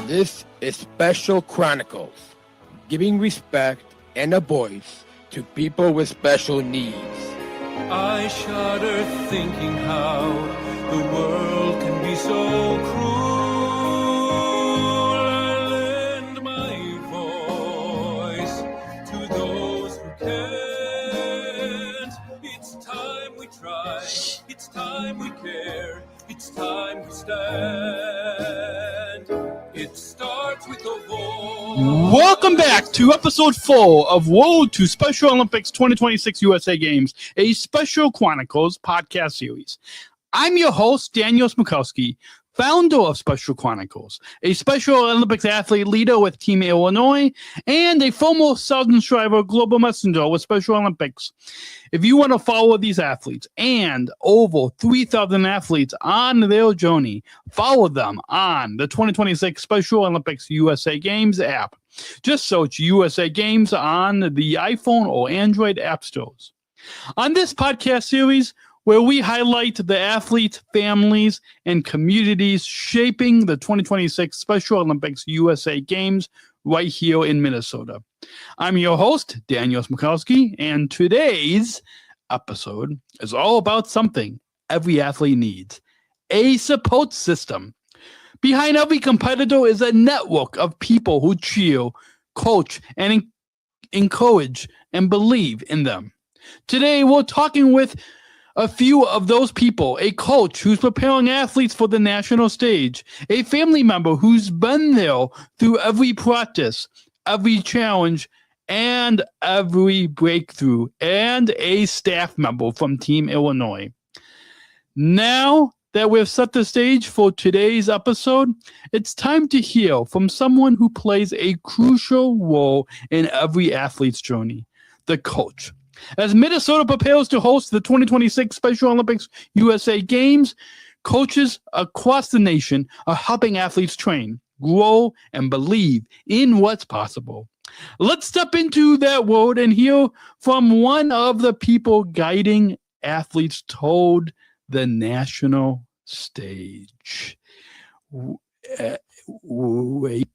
This is Special Chronicles, giving respect and a voice to people with special needs. I shudder thinking how the world can be so cruel. I lend my voice to those who can't. It's time we try, it's time we care, it's time we stand. It starts with a voice. Welcome back to episode 4 of Road to Special Olympics 2026 USA Games, a Special Chronicles podcast series. I'm your host, Daniel Smikowski, founder of Special Chronicles, a Special Olympics athlete leader with Team Illinois, and a former Southern Striver global messenger with Special Olympics. If you want to follow these athletes and over 3,000 athletes on their journey, follow them on the 2026 Special Olympics USA Games app. Just search USA Games on the iPhone or Android app stores. On this podcast series, where we highlight the athletes, families, and communities shaping the 2026 Special Olympics USA Games right here in Minnesota. I'm your host, Daniel Smikowski, and today's episode is all about something every athlete needs: a support system. Behind every competitor is a network of people who cheer, coach, and encourage and believe in them. Today, we're talking with a few of those people: a coach who's preparing athletes for the national stage, a family member who's been there through every practice, every challenge, and every breakthrough, and a staff member from Team Illinois. Now that we've set the stage for today's episode, it's time to hear from someone who plays a crucial role in every athlete's journey: the coach. As Minnesota prepares to host the 2026 Special Olympics USA Games, coaches across the nation are helping athletes train, grow, and believe in what's possible. Let's step into that world and hear from one of the people guiding athletes toward the national stage. Wait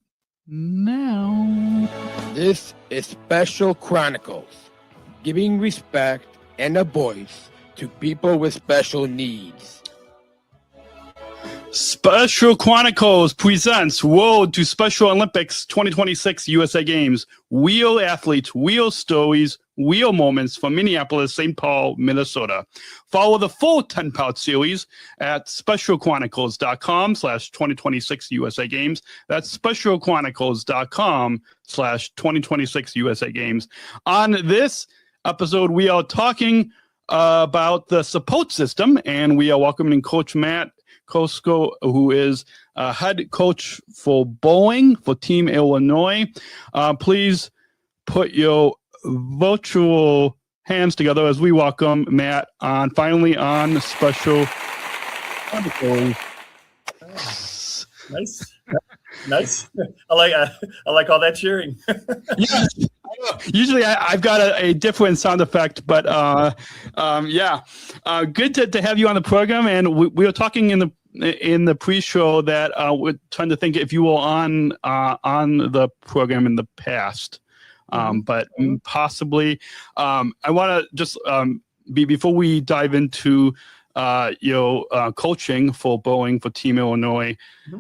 now. This is Special Chronicles, giving respect and a voice to people with special needs. Special Chronicles presents Road to Special Olympics 2026 USA Games. Real athletes, real stories, real moments from Minneapolis, St. Paul, Minnesota. Follow the full 10-part series at specialchronicles.com/2026 USA Games. That's specialchronicles.com/2026 USA Games. On this episode, we are talking about the support system, and we are welcoming Coach Matt Corso, who is head coach for bowling for Team Illinois. Please put your virtual hands together as we welcome Matt finally on Special Chronicles. Nice. I like all that cheering. Yes. Usually I've got a different sound effect, but good to have you on the program. And we were talking in the pre-show that we're trying to think if you were on the program in the past, but possibly. I want to just before we dive into your coaching for bowling for Team Illinois,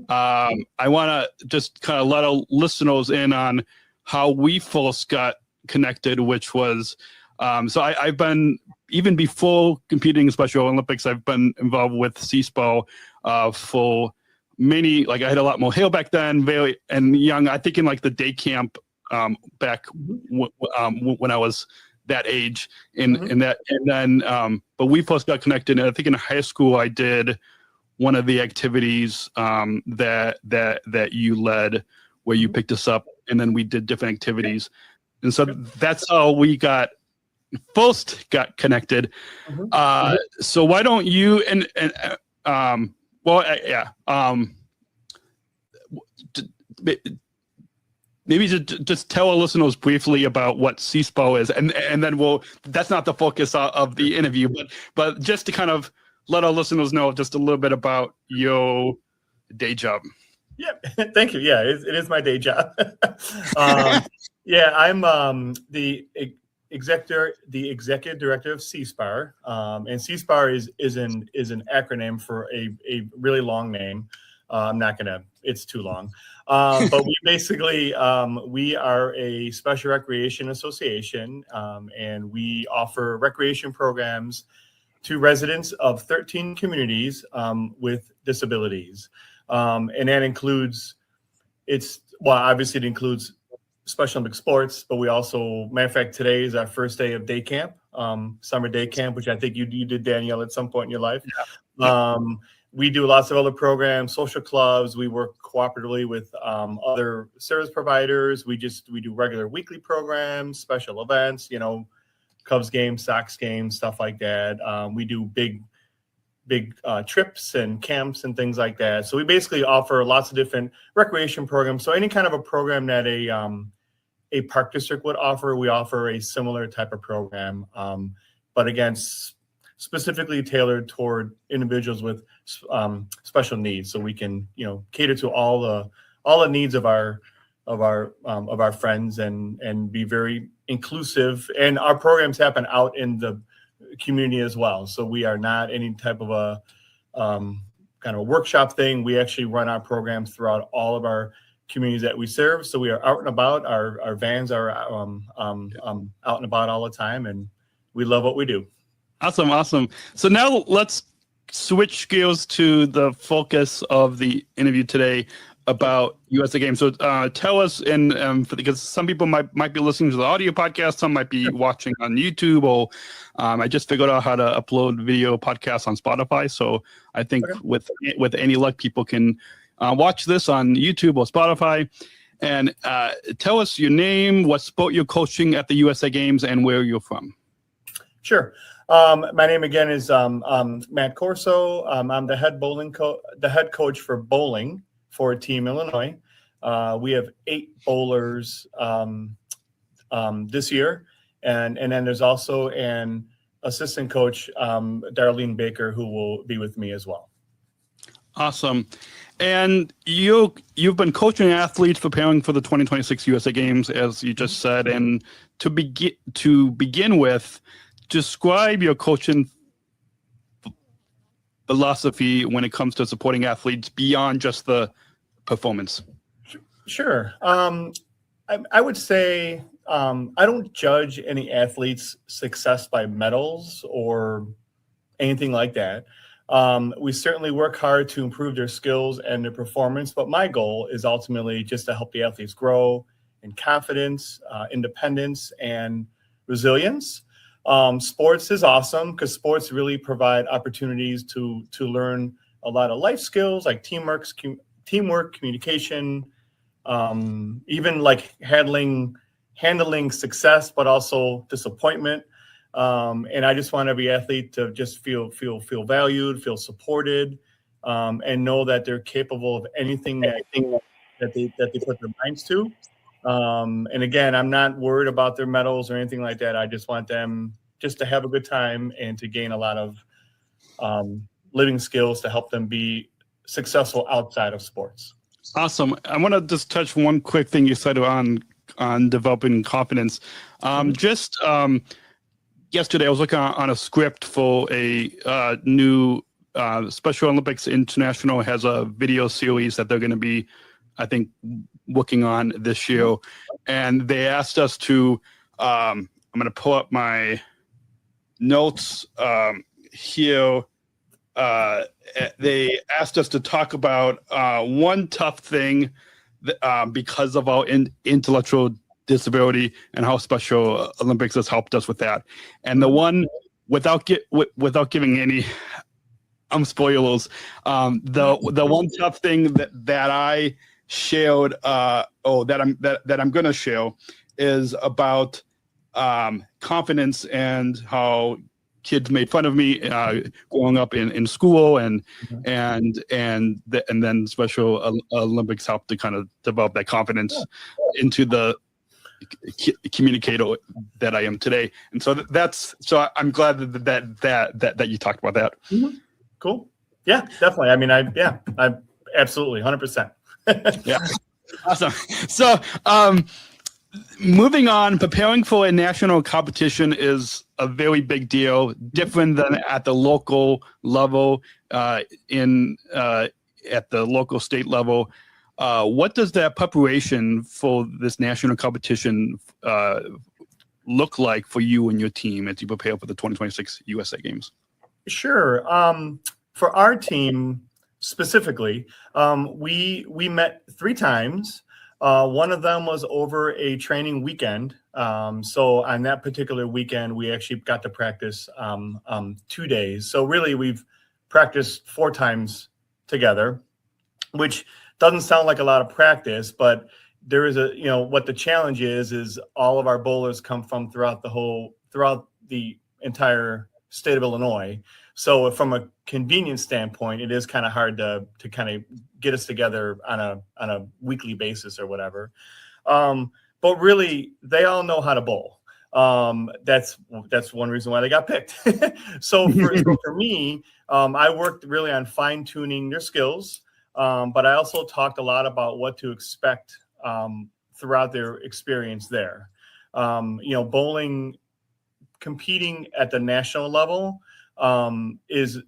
I want to just kind of let our listeners in on how we first got connected, which was, so I've been, even before competing in Special Olympics, I've been involved with CSPO for many, like I had a lot more hair back then, very and young. I think in like the day camp back when I was that age in that, and then, but we first got connected. And I think in high school, I did one of the activities that you led, where you picked us up, and then we did different activities. And so that's how we first got connected. So why don't you, maybe just tell our listeners briefly about what CSPO is, and then that's not the focus of the interview, but just to kind of let our listeners know just a little bit about your day job. Yeah, thank you. Yeah, it is my day job. Yeah, I'm the executive director of CSPAR, and CSPAR is an acronym for a really long name. I'm not gonna; it's too long. But we basically we are a special recreation association, and we offer recreation programs to residents of 13 communities with disabilities. And that includes, obviously it includes Special Olympic sports, but we also, matter of fact, today is our first day of day camp, summer day camp, which I think you did, Danielle, at some point in your life. Yeah. We do lots of other programs, social clubs. We work cooperatively with other service providers. We do regular weekly programs, special events, Cubs games, Sox games, stuff like that. We do big trips and camps and things like that. So we basically offer lots of different recreation programs. So any kind of a program that a park district would offer, we offer a similar type of program. But again, specifically tailored toward individuals with special needs, so we can cater to all the needs of our friends and be very inclusive. And our programs happen out in the community as well. So we are not any type of a kind of a workshop thing. We actually run our programs throughout all of our communities that we serve. So we are out and about. Our vans are out and about all the time, and we love what we do. Awesome. So now let's switch gears to the focus of the interview today about USA Games. So tell us, because some people might be listening to the audio podcast, some might be watching on YouTube, or I just figured out how to upload video podcasts on Spotify. So I think with any luck, people can watch this on YouTube or Spotify. And tell us your name, what sport you're coaching at the USA Games, and where you're from. Sure. My name again is Matt Corso. I'm the head coach for bowling for Team Illinois. We have 8 bowlers this year, and then there's also an assistant coach, Darlene Baker, who will be with me as well. Awesome. And you've been coaching athletes preparing for the 2026 USA Games, as you just said. And to begin with, describe your coaching philosophy when it comes to supporting athletes beyond just the performance. Sure. I would say I don't judge any athlete's success by medals or anything like that. We certainly work hard to improve their skills and their performance, but my goal is ultimately just to help the athletes grow in confidence, independence, and resilience. Sports is awesome because sports really provide opportunities to learn a lot of life skills like teamwork, communication, even like handling success, but also disappointment. And I just want every athlete to just feel valued, feel supported, and know that they're capable of anything that they put their minds to. And again, I'm not worried about their medals or anything like that. I just want them just to have a good time and to gain a lot of living skills to help them be successful outside of sports. Awesome. I want to just touch one quick thing you said on developing confidence. Yesterday, I was looking on a script for a new Special Olympics International has a video series that they're going to be, I think, working on this year. And they asked us to, I'm going to pull up my notes here. They asked us to talk about one tough thing because of our intellectual disability and how Special Olympics has helped us with that. And the one, without giving any spoilers, the one tough thing that I shared, that I'm going to share, is about confidence and how kids made fun of me growing up in school, and then Special Olympics helped to kind of develop that confidence into the communicator that I am today. And so so I'm glad that you talked about that. Mm-hmm. Cool. Yeah, definitely. I mean, I absolutely 100%. Yeah. Awesome. So, moving on, preparing for a national competition is a very big deal, different than at the local level, at the local state level. What does that preparation for this national competition look like for you and your team as you prepare for the 2026 USA Games? Sure. For our team specifically, we met 3 times. One of them was over a training weekend. So on that particular weekend, we actually got to practice 2 days. So really, we've practiced 4 times together, which doesn't sound like a lot of practice, but there is what the challenge is all of our bowlers come from throughout the entire state of Illinois. So from a convenience standpoint, it is kind of hard to kind of get us together on a weekly basis or whatever. But really, they all know how to bowl. That's one reason why they got picked. So for me, I worked really on fine tuning their skills, but I also talked a lot about what to expect throughout their experience there. Bowling, competing at the national level is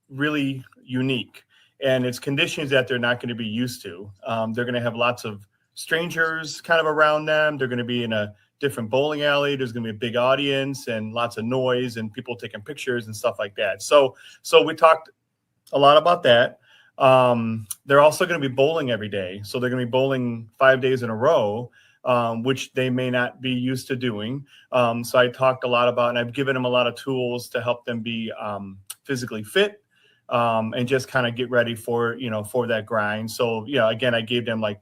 really unique, and it's conditions that they're not going to be used to. They're going to have lots of strangers kind of around them. They're going to be in a different bowling alley. There's going to be a big audience and lots of noise and people taking pictures and stuff like that. So we talked a lot about that. They're also going to be bowling every day. So they're going to be bowling 5 days in a row, which they may not be used to doing. So I talked a lot about, and I've given them a lot of tools to help them be physically fit and just kind of get ready for that grind. So, again, I gave them like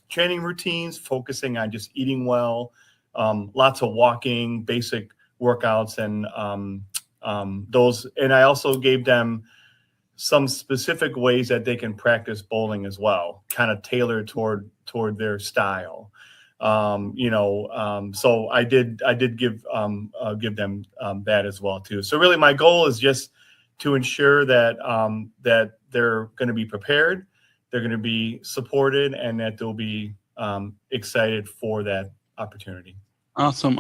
training routines, focusing on just eating well, lots of walking, basic workouts, and those. And I also gave them some specific ways that they can practice bowling as well, kind of tailored toward their style. So I did give them that as well too. So really my goal is just to ensure that that they're going to be prepared, they're going to be supported, and that they'll be excited for that opportunity. Awesome.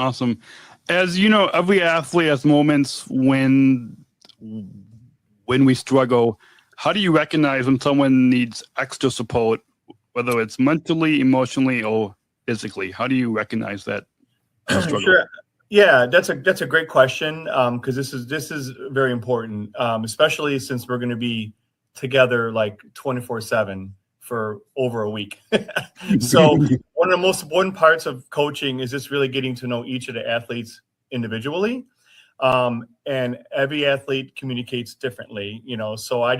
As you know, every athlete has moments when we struggle. How do you recognize when someone needs extra support, whether it's mentally, emotionally, or physically? How do you recognize that struggle? Sure. Yeah, that's a great question, because this is very important, especially since we're going to be together like 24/7 for over a week. So one of the most important parts of coaching is just really getting to know each of the athletes individually. And every athlete communicates differently, so I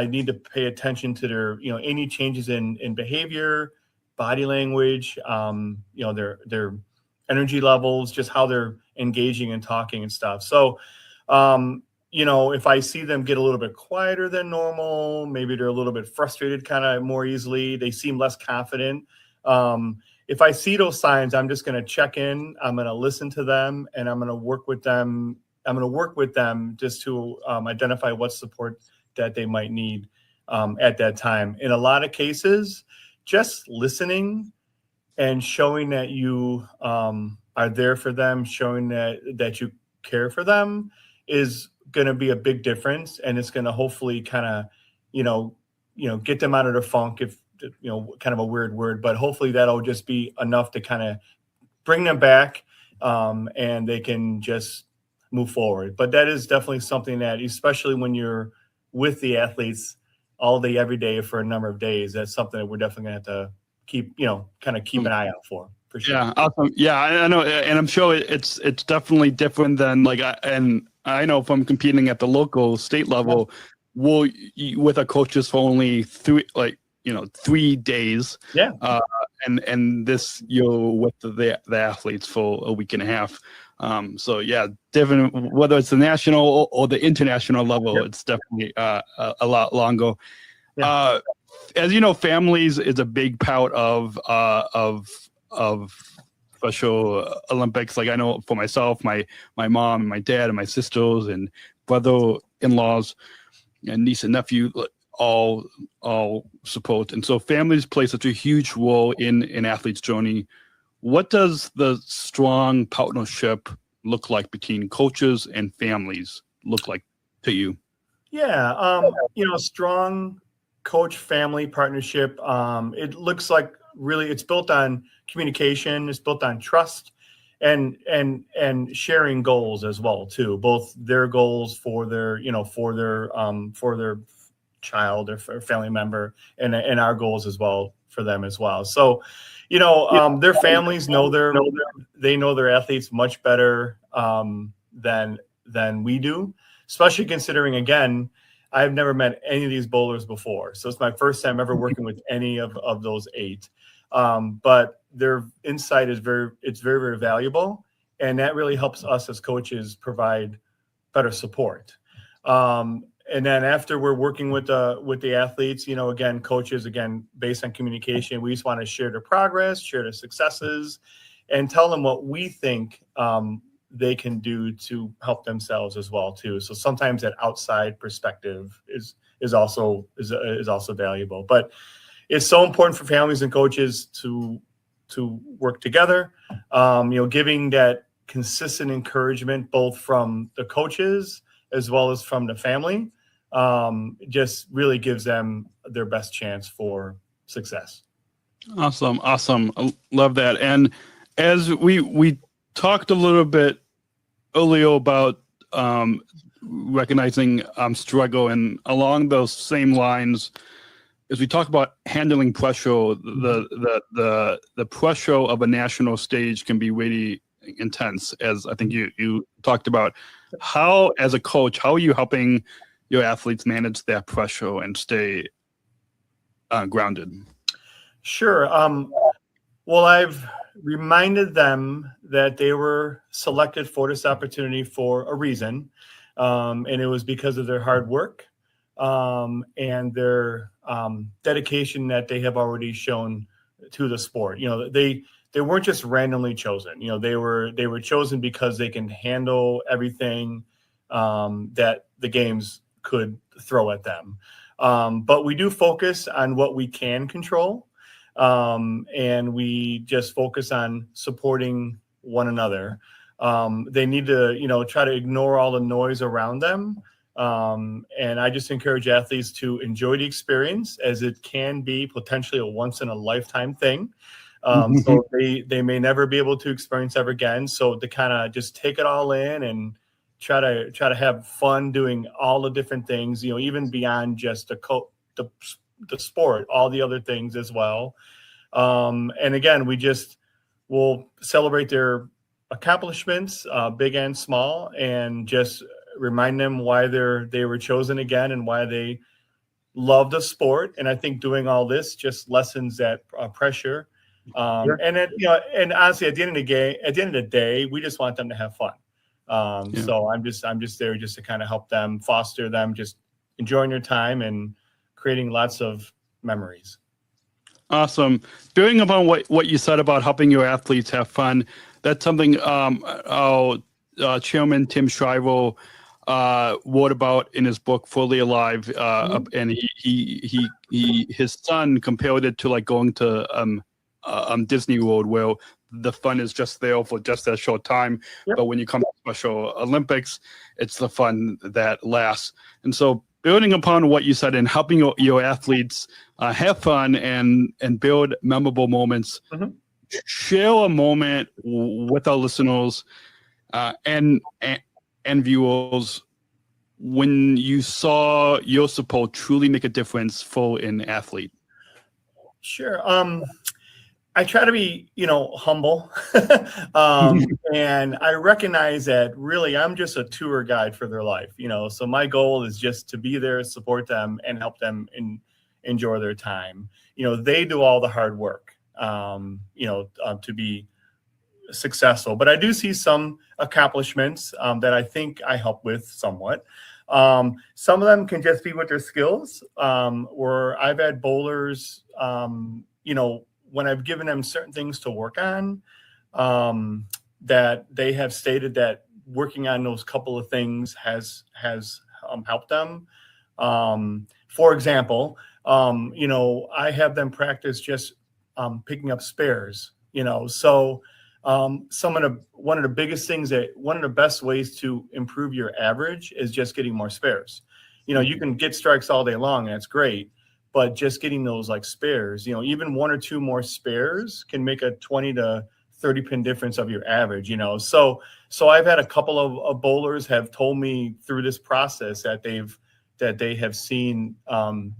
need to pay attention to their, any changes in behavior, body language, their energy levels, just how they're engaging and talking and stuff. So, if I see them get a little bit quieter than normal, maybe they're a little bit frustrated kind of more easily, they seem less confident. If I see those signs, I'm just going to check in. I'm going to listen to them, and I'm going to work with them. Just to identify what support that they might need at that time. In a lot of cases, just listening and showing that you are there for them, showing that you care for them is going to be a big difference, and it's going to hopefully kind of, get them out of their funk, if kind of a weird word, but hopefully that'll just be enough to kind of bring them back, and they can just move forward. But that is definitely something that, especially when you're with the athletes all day, every day for a number of days, that's something that we're definitely going to have to keep an eye out for sure. Yeah, awesome. Yeah, I know, and I'm sure it's definitely different than and I know from competing at the local state level, with our coaches for only 3 days. Yeah. And this you're with the athletes for a week and a half. So yeah, different, whether it's the national or the international level, It's definitely a lot longer. Yeah. As you know, families is a big part of Special Olympics. Like I know for myself, my mom and my dad and my sisters and brother-in-laws and niece and nephew, all support. And so families play such a huge role in an athlete's journey. What does the strong partnership look like between coaches and families look like to you? Yeah, strong coach-family partnership. It looks like really it's built on communication. It's built on trust and sharing goals as well too. Both their goals for their child or family member, and our goals as well for them as well. So, their families know their athletes much better than we do. Especially considering, again, I've never met any of these bowlers before. So it's my first time ever working with any of those 8. But their insight is very, very valuable. And that really helps us as coaches provide better support. And then after we're working with the athletes, again, coaches, based on communication, we just want to share their progress, share their successes, and tell them what we think they can do to help themselves as well too. So sometimes that outside perspective is also valuable. But it's so important for families and coaches to work together. Giving that consistent encouragement both from the coaches as well as from the family just really gives them their best chance for success. Awesome. I love that. And as we talked a little bit earlier about recognizing struggle, and along those same lines, as we talk about handling pressure, the pressure of a national stage can be really intense. As I think you talked about, how as a coach, how are you helping your athletes manage that pressure and stay grounded? Sure. Well, I've reminded them that they were selected for this opportunity for a reason, and it was because of their hard work and their dedication that they have already shown to the sport. They weren't just randomly chosen. They were chosen because they can handle everything that the games could throw at them. But we do focus on what we can control. And we just focus on supporting one another. They need to, try to ignore all the noise around them. And I just encourage athletes to enjoy the experience, as it can be potentially a once in a lifetime thing. So they may never be able to experience ever again. So to kind of just take it all in and try to have fun doing all the different things, even beyond just the sport, all the other things as well. And again, we'll celebrate their accomplishments, big and small, and just remind them why they were chosen again and why they love the sport. And I think doing all this just lessens that pressure. Sure. And then, and honestly, at the end of the day, we just want them to have fun. So I'm just there just to kind of help them, foster them, just enjoying their time and creating lots of memories. Awesome. Building upon what you said about helping your athletes have fun, that's something our chairman Tim Shriver wrote about in his book Fully Alive, and his son compared it to like going to Disney World, where the fun is just there for just that short time. Yep. But when you come to Special Olympics, it's the fun that lasts. And so building upon what you said and helping your athletes have fun and build memorable moments, share a moment with our listeners and viewers when you saw your support truly make a difference for an athlete. Sure. I try to be, humble. And I recognize that really I'm just a tour guide for their life, so my goal is just to be there, support them, and help them enjoy their time. They do all the hard work, to be successful. But I do see some accomplishments that I think I help with somewhat. Some of them can just be with their skills, where I've had bowlers, when I've given them certain things to work on, that they have stated that working on those couple of things has helped them. for example, I have them practice just picking up spares, so one of the biggest things one of the best ways to improve your average is just getting more spares. You can get strikes all day long, and that's great, but just getting those like spares, even 1 or 2 more spares can make a 20 to 30 pin difference of your average, So I've had a couple of bowlers have told me through this process that they have seen an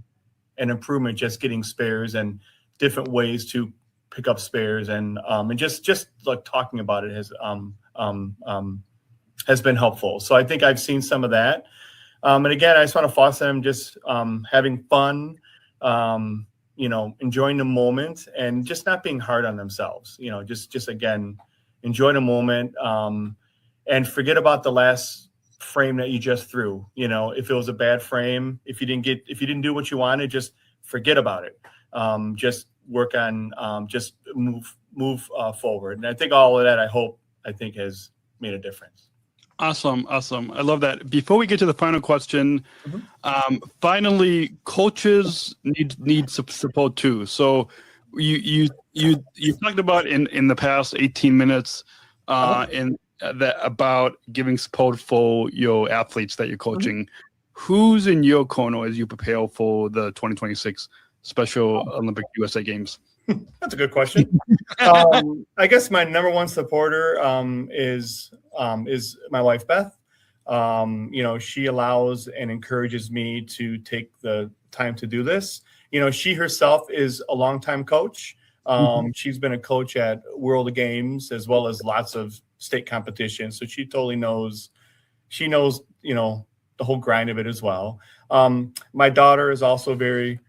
improvement just getting spares and different ways to pick up spares, and just like talking about it has been helpful. So I think I've seen some of that. And again, I just want to foster them just having fun, enjoying the moment, and just not being hard on themselves. Just again, enjoy the moment, and forget about the last frame that you just threw. If it was a bad frame, if you didn't do what you wanted, just forget about it. Just work on, just move forward. And I think all of that, I think has made a difference. Awesome. I love that. Before we get to the final question, finally, coaches need support too. So you talked about in the past 18 minutes about giving support for your athletes that you're coaching. Who's in your corner as you prepare for the 2026 Special Olympic USA Games? That's a good question. I guess my number one supporter is my wife, Beth. She allows and encourages me to take the time to do this. She herself is a longtime coach. She's been a coach at World Games as well as lots of state competitions. So she totally knows, the whole grind of it as well. My daughter is also very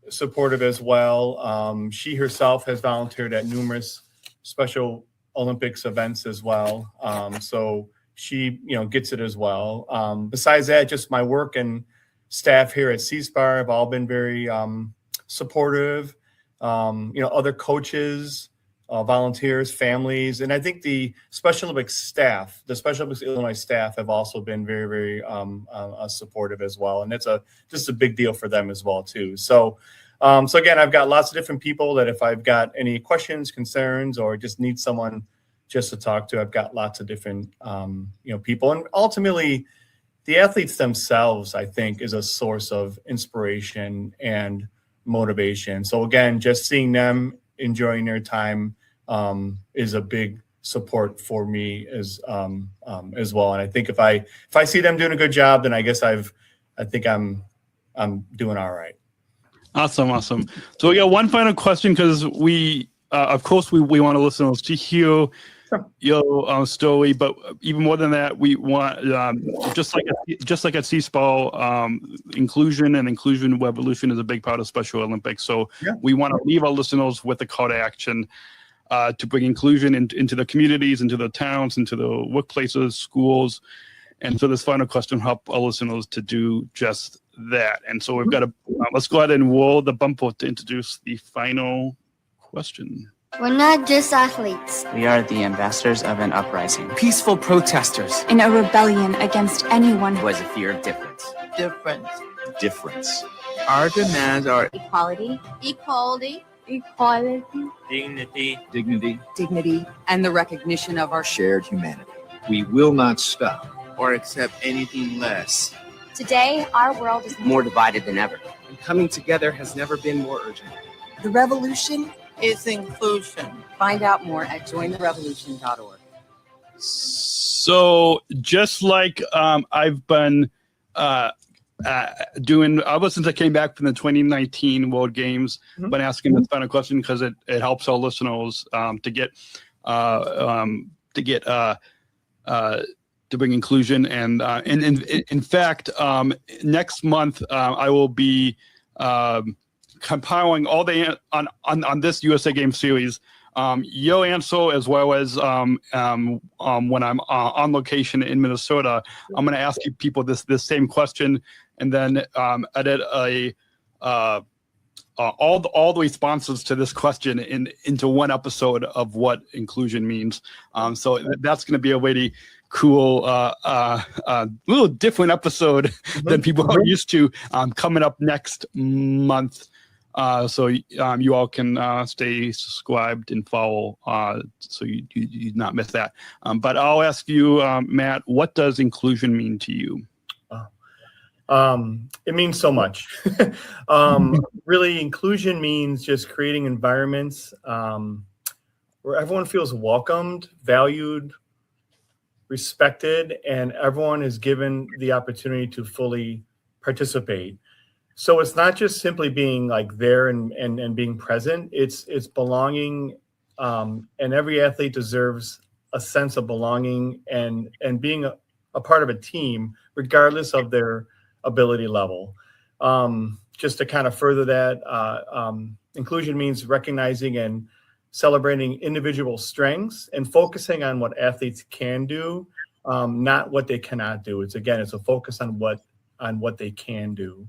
supportive as well. She herself has volunteered at numerous Special Olympics events as well. So she, gets it as well. Besides that, just my work and staff here at CSPAR have all been very supportive. Other coaches, volunteers, families, and I think the Special Olympics staff, the Special Olympics Illinois staff, have also been very, very supportive as well. And it's just a big deal for them as well too. So again, I've got lots of different people that if I've got any questions, concerns, or just need someone just to talk to, I've got lots of different people. And ultimately, the athletes themselves, I think, is a source of inspiration and motivation. So again, just seeing them enjoying their time is a big support for me as well. And I think if I see them doing a good job, then I guess I think I'm doing all right. Awesome. So we got one final question because we, of course, we want to listeners to hear your story, but even more than that, we want just like at CSPAL, inclusion revolution is a big part of Special Olympics. So we want to leave our listeners with a call to action to bring inclusion into the communities, into the towns, into the workplaces, schools. And so this final question help our listeners to do just that. And so we've got to let's go ahead and roll the bumper to introduce the final question. We're not just athletes. We are the ambassadors of an uprising. Peaceful protesters. In a rebellion against anyone who has a fear of difference. Difference. Our demands are Equality. Dignity. And the recognition of our shared humanity. We will not stop or accept anything less. Today, our world is more divided than ever. And coming together has never been more urgent. The revolution is inclusion. Find out more at jointherevolution.org. So just like I've been doing ever since I came back from the 2019 World Games, been asking this final question because it helps our listeners to bring inclusion and in fact next month I will be compiling all the on this USA Games series your answer as well as when I'm on location in Minnesota. I'm going to ask you people this same question and then edit all the responses to this question into one episode of what inclusion means. So that's going to be a really cool, little different episode than people are used to coming up next month. So you all can stay subscribed and follow so you not miss that. But I'll ask you, Matt, what does inclusion mean to you? It means so much. Really, inclusion means just creating environments where everyone feels welcomed, valued, respected, and everyone is given the opportunity to fully participate. So it's not just simply being like there and being present. It's belonging, and every athlete deserves a sense of belonging and being a part of a team, regardless of their ability level. Just to kind of further that, inclusion means recognizing and celebrating individual strengths and focusing on what athletes can do, not what they cannot do. It's a focus on what they can do.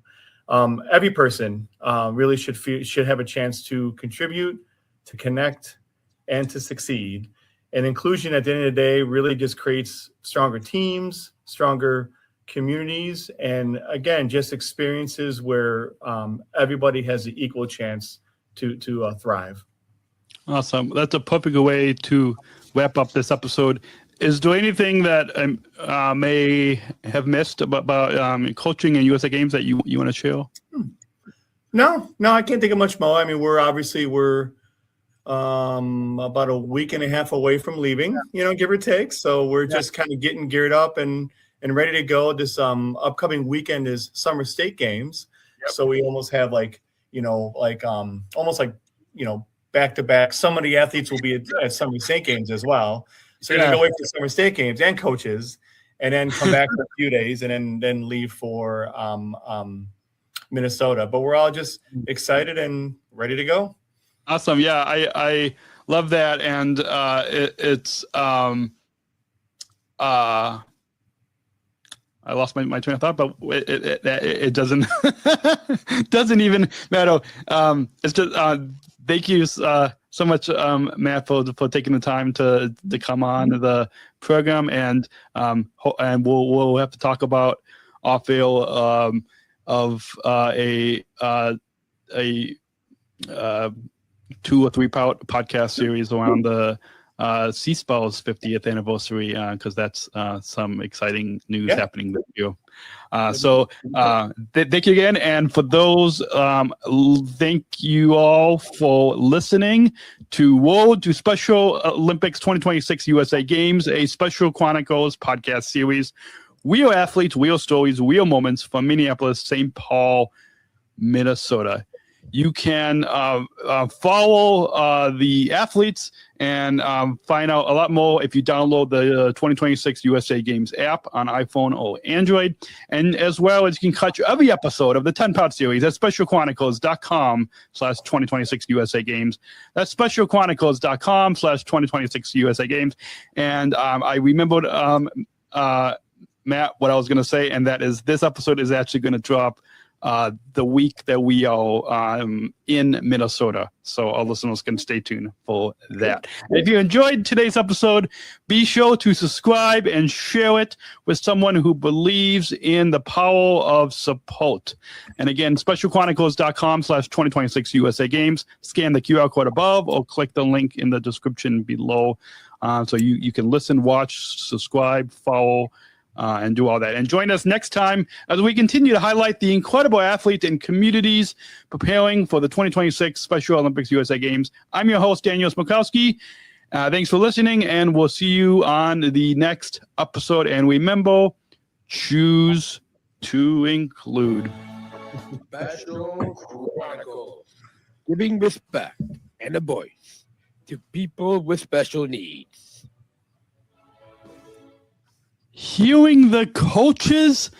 Every person really should have a chance to contribute, to connect, and to succeed. And inclusion at the end of the day really just creates stronger teams, stronger communities, and again, just experiences where everybody has an equal chance to thrive. Awesome. That's a perfect way to wrap up this episode. Is there anything that I may have missed about coaching and USA Games that you want to share? No, I can't think of much more. I mean, we're about a week and a half away from leaving, give or take. So we're just kind of getting geared up and ready to go. This upcoming weekend is Summer State Games. Yep. So we almost have back to back. Some of the athletes will be at Summer State Games as well. So you're going to go wait for Summer State Games and coaches, and then come back for a few days, and then leave for Minnesota. But we're all just excited and ready to go. Awesome. Yeah, I love that. And it's I lost my train of thought, but it doesn't doesn't even matter. It's just thank you so much, Matt, for taking the time to come on the program, and we'll have to talk about off-field of a 2 or 3 podcast series around the C-Spell's 50th anniversary, because that's some exciting news happening this year. So thank you again. And for those, thank you all for listening to Special Olympics 2026 USA Games, a Special Chronicles podcast series. We are athletes, we are stories, we are moments from Minneapolis, St. Paul, Minnesota. You can follow the athletes and find out a lot more if you download the 2026 USA Games app on iPhone or Android. And as well as you can catch every episode of the 10-part series at specialchronicles.com/2026 USA Games. That's specialchronicles.com/2026 USA Games. And I remembered, Matt, what I was going to say, and that is this episode is actually going to drop the week that we are in Minnesota. So our listeners can stay tuned for that. And if you enjoyed today's episode, be sure to subscribe and share it with someone who believes in the power of support. And again, specialchronicles.com/2026 USA Games. Scan the QR code above or click the link in the description below. So you can listen, watch, subscribe, follow, and do all that. And join us next time as we continue to highlight the incredible athletes and communities preparing for the 2026 Special Olympics USA Games. I'm your host, Daniel Smokowski. Thanks for listening, and we'll see you on the next episode. And remember, choose to include. Special Chronicles, giving respect and a voice to people with special needs. Hearing the coach's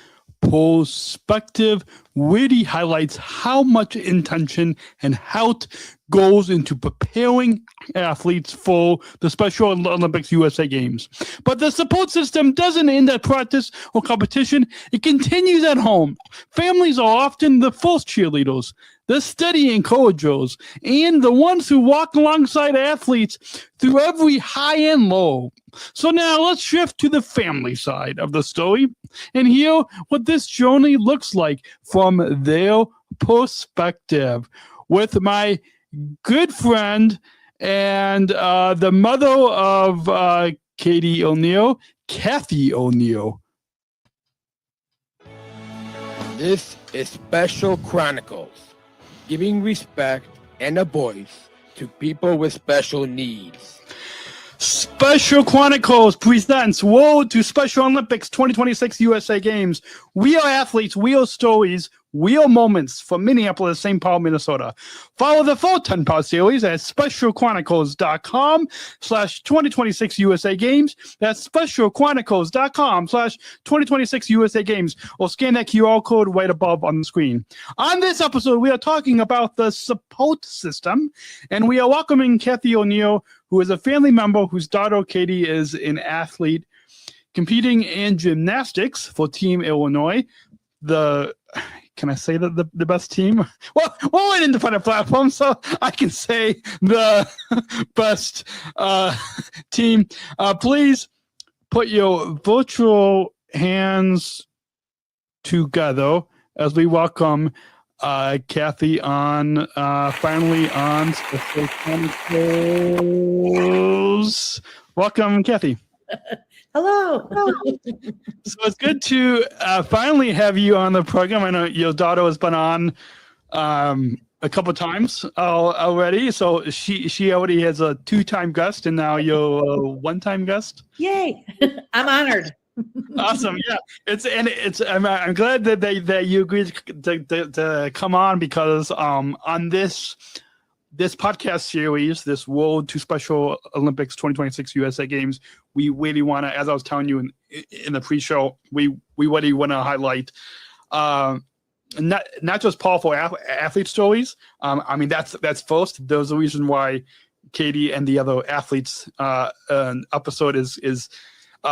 perspective really highlights how much intention and heart goes into preparing athletes for the Special Olympics USA Games. But the support system doesn't end at practice or competition. It continues at home. Families are often the first cheerleaders. the steady encouragers, and the ones who walk alongside athletes through every high and low. So now let's shift to the family side of the story and hear what this journey looks like from their perspective with my good friend and the mother of Cathy O'Neill, Cathy O'Neill. This is Special Chronicles, giving respect and a voice to people with special needs. Special Chronicles presents World to Special Olympics 2026 USA Games. We are athletes, we are stories, we are moments from Minneapolis, St. Paul, Minnesota. Follow the full 10-part series at specialchronicles.com/2026 USA Games. That's specialchronicles.com/2026 USA Games. Or scan that QR code right above on the screen. On this episode, we are talking about the support system, and we are welcoming Cathy O'Neill, who is a family member whose daughter, Katie, is an athlete competing in gymnastics for Team Illinois. Can I say that the best team? Well, we're an independent platform, so I can say the best team. Please put your virtual hands together as we welcome Cathy on finally on Special Chronicles. Welcome, Cathy. Hello. So it's good to finally have you on the program. I know your daughter has been on a couple times already. So she already has a 2-time guest, and now you're a 1-time guest. Yay! I'm honored. Awesome. Yeah. I'm glad that you agreed to come on, because on this podcast series, this World to Special Olympics 2026 USA Games, we really want to, as I was telling you in the pre-show, we really want to highlight not just powerful athlete stories. I mean, that's first. There's a reason why Katie and the other athletes episode is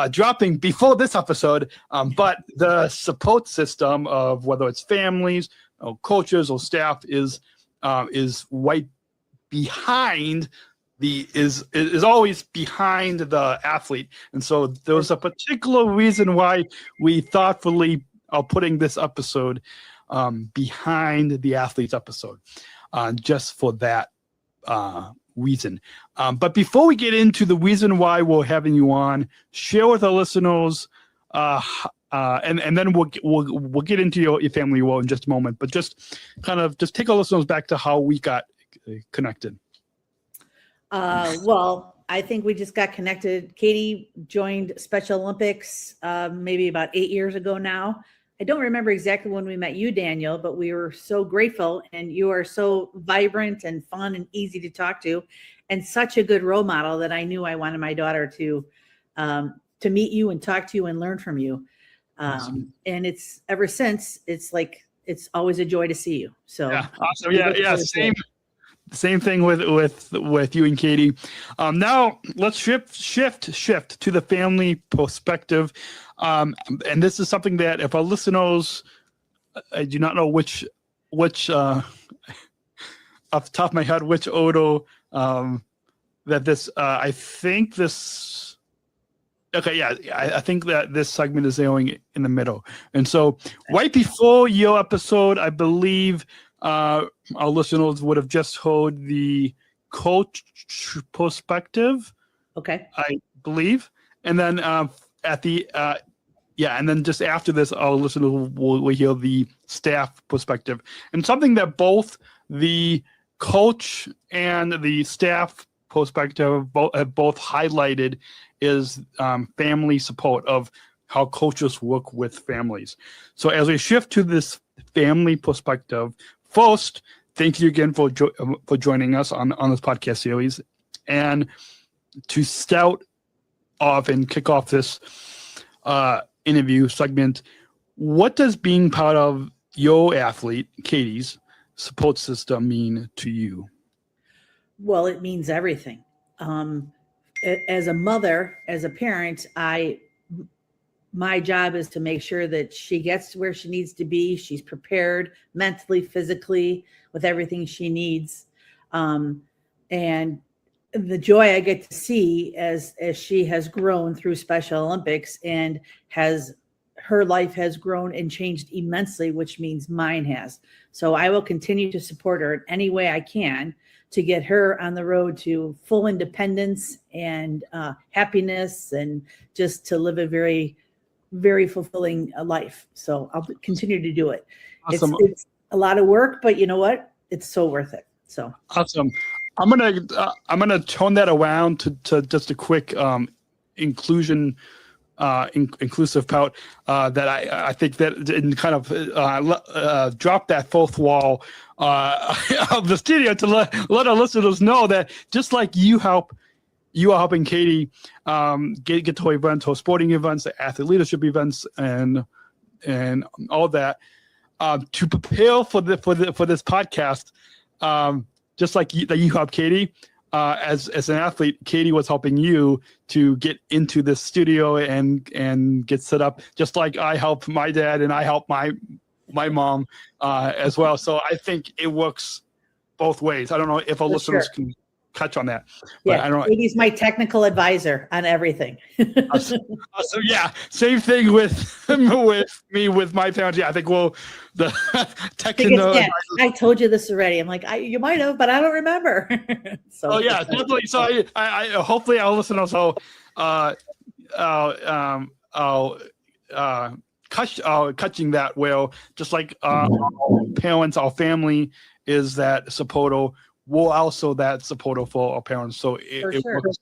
dropping before this episode, but the support system of whether it's families or coaches or staff is right behind is always behind the athlete. And so there's a particular reason why we thoughtfully are putting this episode behind the athlete's episode, just for that reason. But before we get into the reason why we're having you on, share with our listeners, and then we'll get into your family world in just a moment. But just take our listeners back to how we got connected. Well, I think we just got connected. Katie joined Special Olympics maybe about 8 years ago now. I don't remember exactly when we met you, Daniel, but we were so grateful, and you are so vibrant and fun and easy to talk to, and such a good role model that I knew I wanted my daughter to meet you and talk to you and learn from you. Awesome. And it's ever since, it's like, it's always a joy to see you. So yeah, awesome. Yeah. Same thing with you and Katie. Now let's shift to the family perspective. And this is something that if our listeners, I do not know which off the top of my head, which order that this, I think this, okay, yeah, I think that this segment is airing in the middle. And so right before your episode, I believe our listeners would have just heard the coach perspective. Okay. I believe. And then at the, and then just after this, our listeners will hear the staff perspective. And something that both the coach and the staff perspective have both highlighted is family support, of how coaches work with families. So as we shift to this family perspective, first, thank you again for joining us on this podcast series. And to start off and kick off this interview segment, what does being part of your athlete, Katie's, support system mean to you? Well, it means everything. As a mother, as a parent, my job is to make sure that she gets to where she needs to be. She's prepared mentally, physically, with everything she needs. And the joy I get to see as she has grown through Special Olympics and her life has grown and changed immensely, which means mine has. So I will continue to support her in any way I can to get her on the road to full independence and happiness, and just to live a very, very fulfilling life. So I'll continue to do it. Awesome. It's a lot of work, but you know what? It's so worth it. So awesome. I'm gonna tone that around to just a quick inclusive pout that I think that in kind of drop that fourth wall of the studio to let our listeners know that just like you are helping Katie get to events, host sporting events, athlete leadership events, and all that to prepare for this podcast. Just like you helped Katie as an athlete, Katie was helping you to get into this studio and get set up. Just like I helped my dad and I helped my mom as well. So I think it works both ways. I don't know if our listeners can touch on that. But yeah, I don't know. Katie's my technical advisor on everything. So yeah, same thing with me with my parents. Yeah, I think the technical. I told you this already. I'm like, you might have, but I don't remember. So yeah, definitely. So I hopefully our listeners will catching that well, just like our parents, our family is that supporter. We're also that supporter for our parents. So it works.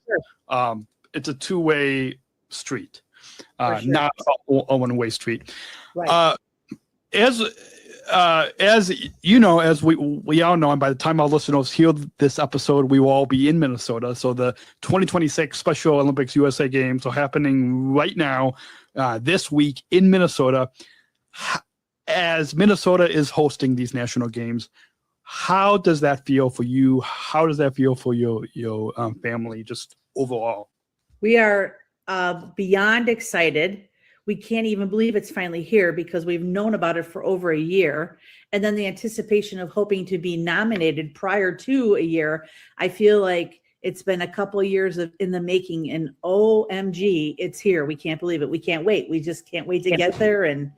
It's a two-way street, not a one-way street. Right. As you know, as we all know, and by the time our listeners hear this episode, we will all be in Minnesota. So the 2026 Special Olympics USA Games are happening right now, this week in Minnesota. As Minnesota is hosting these national games, how does that feel for you? How does that feel for your family, just overall? We are beyond excited. We can't even believe it's finally here because we've known about it for over a year. And then the anticipation of hoping to be nominated prior to a year, I feel like it's been a couple of years in the making, and OMG, it's here. We can't believe it. We can't wait. We just can't wait to get there. And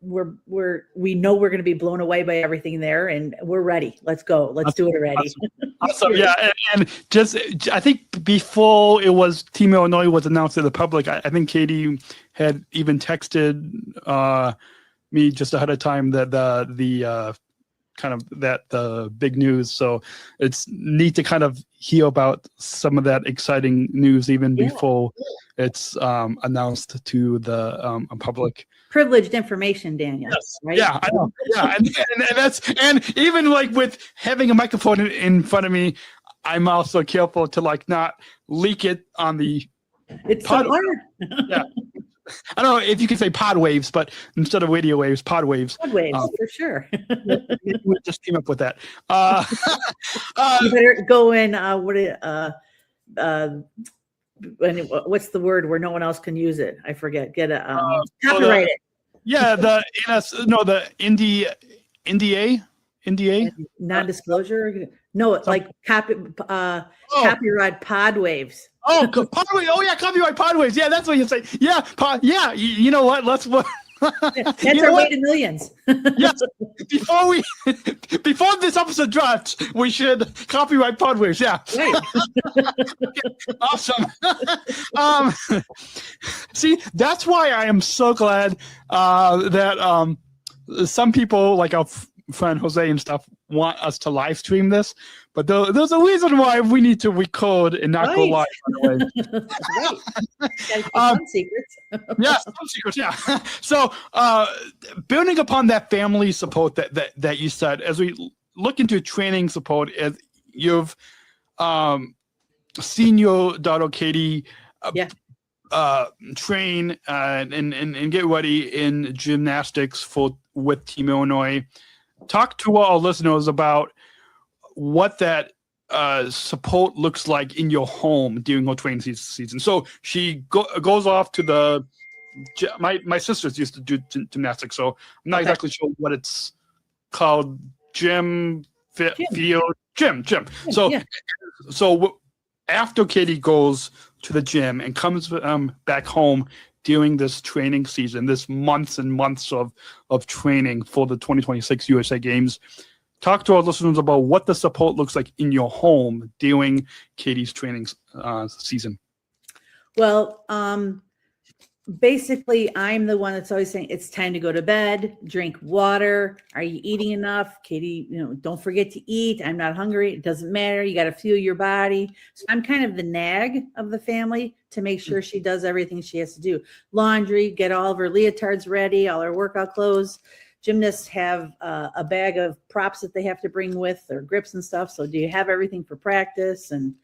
we know we're going to be blown away by everything there, and we're ready. Let's go. Let's do it already. Awesome. Yeah. And just, I think before it was Team Illinois was announced to the public, I think Katie had even texted me just ahead of time that the big news. So it's neat to kind of hear about some of that exciting news even before it's announced to the public. Privileged information, Daniel. Yes. Right? Yeah, I know. Yeah, and even like with having a microphone in front of me, I'm also careful to not leak it on the. It's so hard. Yeah. I don't know if you can say pod waves, but instead of radio waves, pod waves. Pod waves, for sure. We just came up with that. You better go in. What's the word where no one else can use it? I forget. Get a copyright it. Yeah, the NDA. Non-disclosure. No, like copyright pod waves. Pod waves. Oh yeah, copyright pod waves. Yeah, that's what you say. Yeah, yeah. You know what? That's our way to millions. Yes. Before this episode drops, we should copyright pod waves. Yeah. Right. Awesome. See, that's why I am so glad that some people like our friend Jose and stuff want us to live stream this, but there's a reason why we need to record and not go live. By the way. Some secrets. Yeah, some secrets. Yeah. So, building upon that family support that you said, as we look into training support, as you've seen your daughter Katie train and get ready in gymnastics with Team Illinois. Talk to our listeners about what that support looks like in your home during her training season. So she goes off to my sisters used to do gymnastics, so I'm not exactly sure what it's called. Gym. So after Katie goes to the gym and comes back home during this training season, this months and months of training for the 2026 USA Games, talk to our listeners about what the support looks like in your home during Katie's training season. Well, basically, I'm the one that's always saying it's time to go to bed, drink water. Are you eating enough? Katie, don't forget to eat. I'm not hungry. It doesn't matter. You got to fuel your body. So I'm kind of the nag of the family to make sure she does everything she has to do. Laundry, get all of her leotards ready, all her workout clothes. Gymnasts have a bag of props that they have to bring with their grips and stuff. So do you have everything for practice? And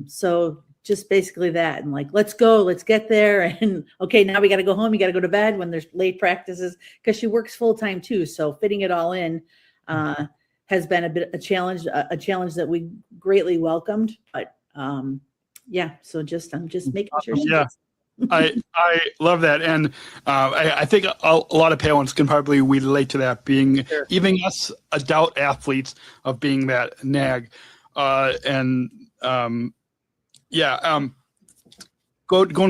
so just basically that, and like, let's go, let's get there. And okay, now we got to go home. You got to go to bed when there's late practices, because she works full time too. So fitting it all in has been a challenge that we greatly welcomed. But yeah, so I'm just making sure. I love that, and I think a lot of parents can probably relate to that, being even us adult athletes of being that nag, going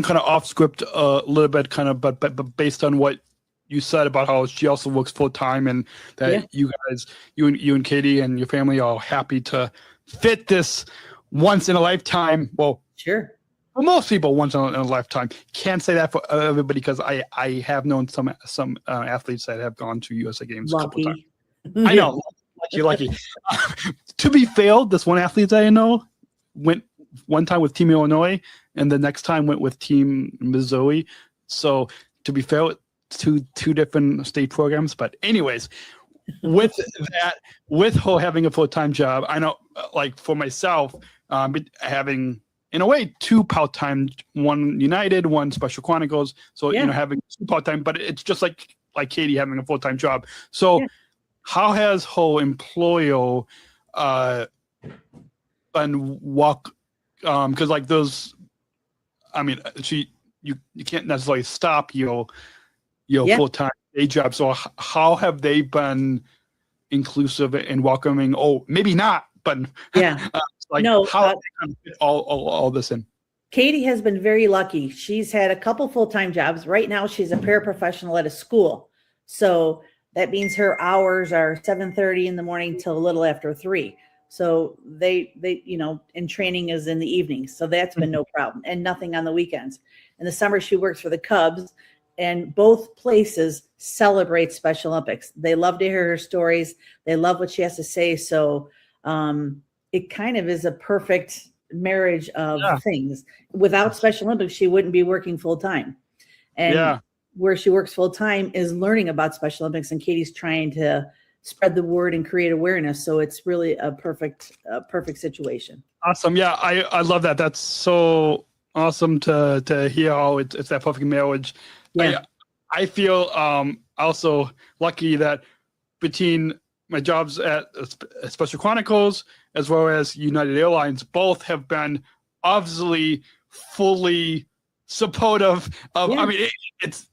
kind of off script a little bit, kind of, but based on what you said about how she also works full time, and that you guys, you and Katie and your family are happy to fit this once in a lifetime. Well, sure. For most people, once in a lifetime. Can't say that for everybody, because I have known some athletes that have gone to USA Games a couple times. I know, lucky. To be fair, this one athlete that I know went one time with Team Illinois, and the next time went with Team Missouri. So to be fair, two different state programs. But anyways, with that, with her having a full-time job, I know, like for myself, having, in a way, two part-time, one United, one Special Chronicles. So, having two part-time, but it's just like Katie having a full-time job. So how has her employer and walk, because like those, I mean, you can't necessarily stop your full-time day job. So how have they been inclusive and welcoming? Oh, maybe not, but how they kind of fit all this in? Katie has been very lucky. She's had a couple full-time jobs. Right now, she's a paraprofessional at a school. So that means her hours are 7:30 in the morning till a little after 3. So they and training is in the evenings. So that's been no problem, and nothing on the weekends. In the summer, she works for the Cubs, and both places celebrate Special Olympics. They love to hear her stories. They love what she has to say. So it kind of is a perfect marriage of things. Without Special Olympics, she wouldn't be working full time. And where she works full time is learning about Special Olympics, and Katie's trying to spread the word and create awareness. So it's really a perfect situation. Awesome. Yeah, I love that. That's so awesome to hear how it's that perfect marriage. Yeah. I feel also lucky that between my jobs at Special Chronicles as well as United Airlines, both have been obviously fully supportive of. I mean, it's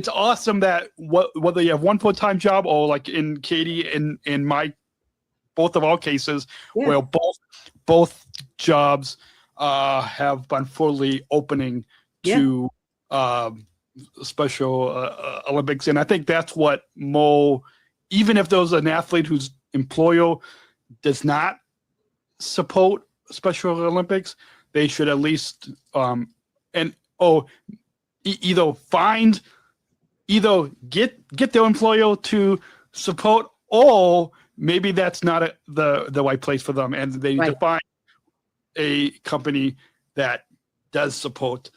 awesome that whether you have one full-time job or like in Katie in my both of our cases, where both jobs have been fully opening to Special Olympics, and I think that's what even if there's an athlete whose employer does not support Special Olympics, they should at least either get their employer to support, or maybe that's not the right place for them, and they need to find a company that does support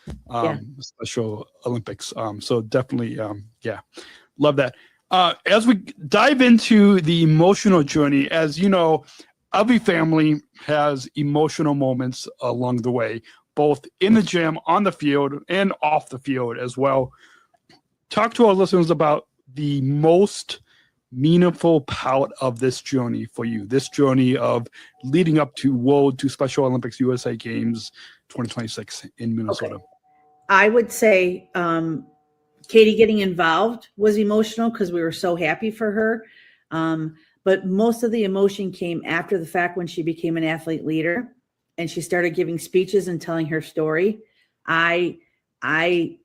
Special Olympics. So definitely, love that. As we dive into the emotional journey, as you know, every family has emotional moments along the way, both in the gym, on the field, and off the field as well. Talk to our listeners about the most meaningful part of this journey for you, this journey of leading up to Special Olympics USA Games 2026 in Minnesota? Okay. I would say Katie getting involved was emotional because we were so happy for her. But most of the emotion came after the fact when she became an athlete leader and she started giving speeches and telling her story. I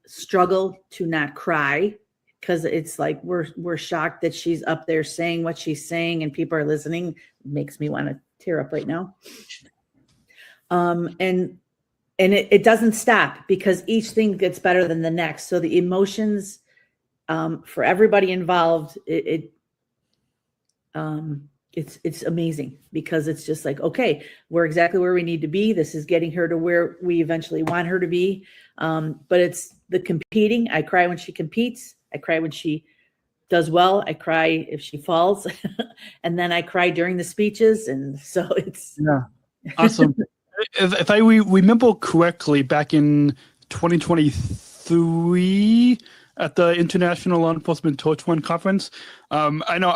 struggle to not cry because it's like we're shocked that she's up there saying what she's saying and people are listening. It makes me want to tear up right now. And it doesn't stop because each thing gets better than the next. So the emotions for everybody involved, it's amazing because it's just like, okay, we're exactly where we need to be. This is getting her to where we eventually want her to be. But it's the competing. I cry when she competes. I cry when she does well. I cry if she falls. And then I cry during the speeches. And so it's awesome. If I remember correctly, back in 2023 at the International Law Enforcement Torch Run Conference, I know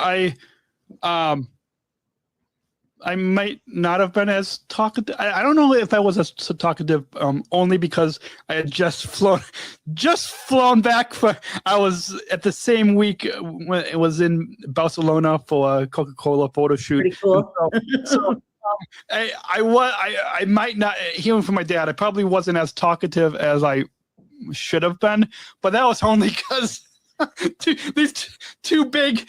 I might not have been as talkative. I don't know if I was as talkative, only because I had just flown back. I was at the same week when it was in Barcelona for a Coca-Cola photo shoot. Pretty cool. So I might not, hearing from my dad, I probably wasn't as talkative as I should have been, but that was only because these two big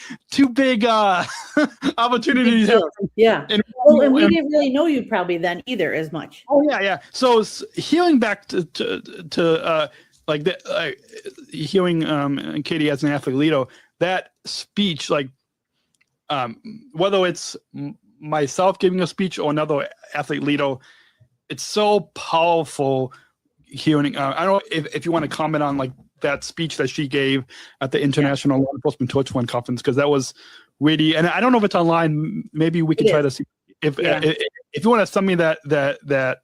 opportunities. Yeah. And we didn't really know you probably then either as much. Oh yeah. So hearing back to hearing Katie as an athlete leader, that speech, like whether it's myself giving a speech or another athlete leader, it's so powerful hearing. I don't know if you want to comment on like that speech that she gave at the International Law Enforcement Torch Run Conference, because that was really, and I don't know if it's online. Maybe we can try to see if you want to send me that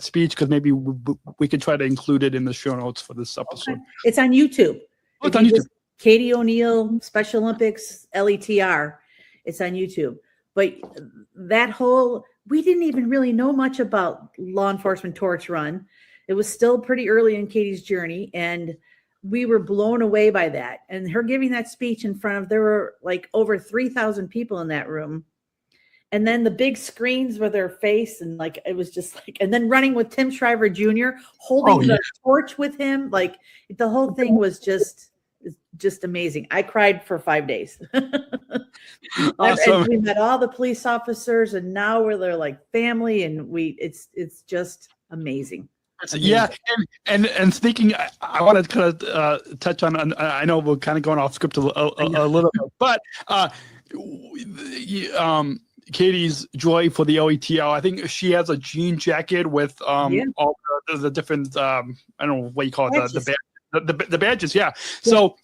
speech, because maybe we could try to include it in the show notes for this episode. Okay. It's on YouTube. Oh, it's on YouTube. Cathy O'Neill, Special Olympics, LETR. It's on YouTube. But we didn't even really know much about Law Enforcement Torch Run. It was still pretty early in Katie's journey, and we were blown away by that. And her giving that speech in front of, there were like over 3,000 people in that room. And then the big screens with her face, and like, it was just like, and then running with Tim Shriver Jr., holding the torch with him. Like the whole thing was just amazing. I cried for 5 days. Awesome. And we met all the police officers, and now they're like family, and it's just amazing. Yeah, and speaking, I want to kind of touch on. I know we're kind of going off script a little bit, but Katie's joy for the LETL. I think she has a jean jacket with all the different. I don't know what you call it, the badges. Yeah. So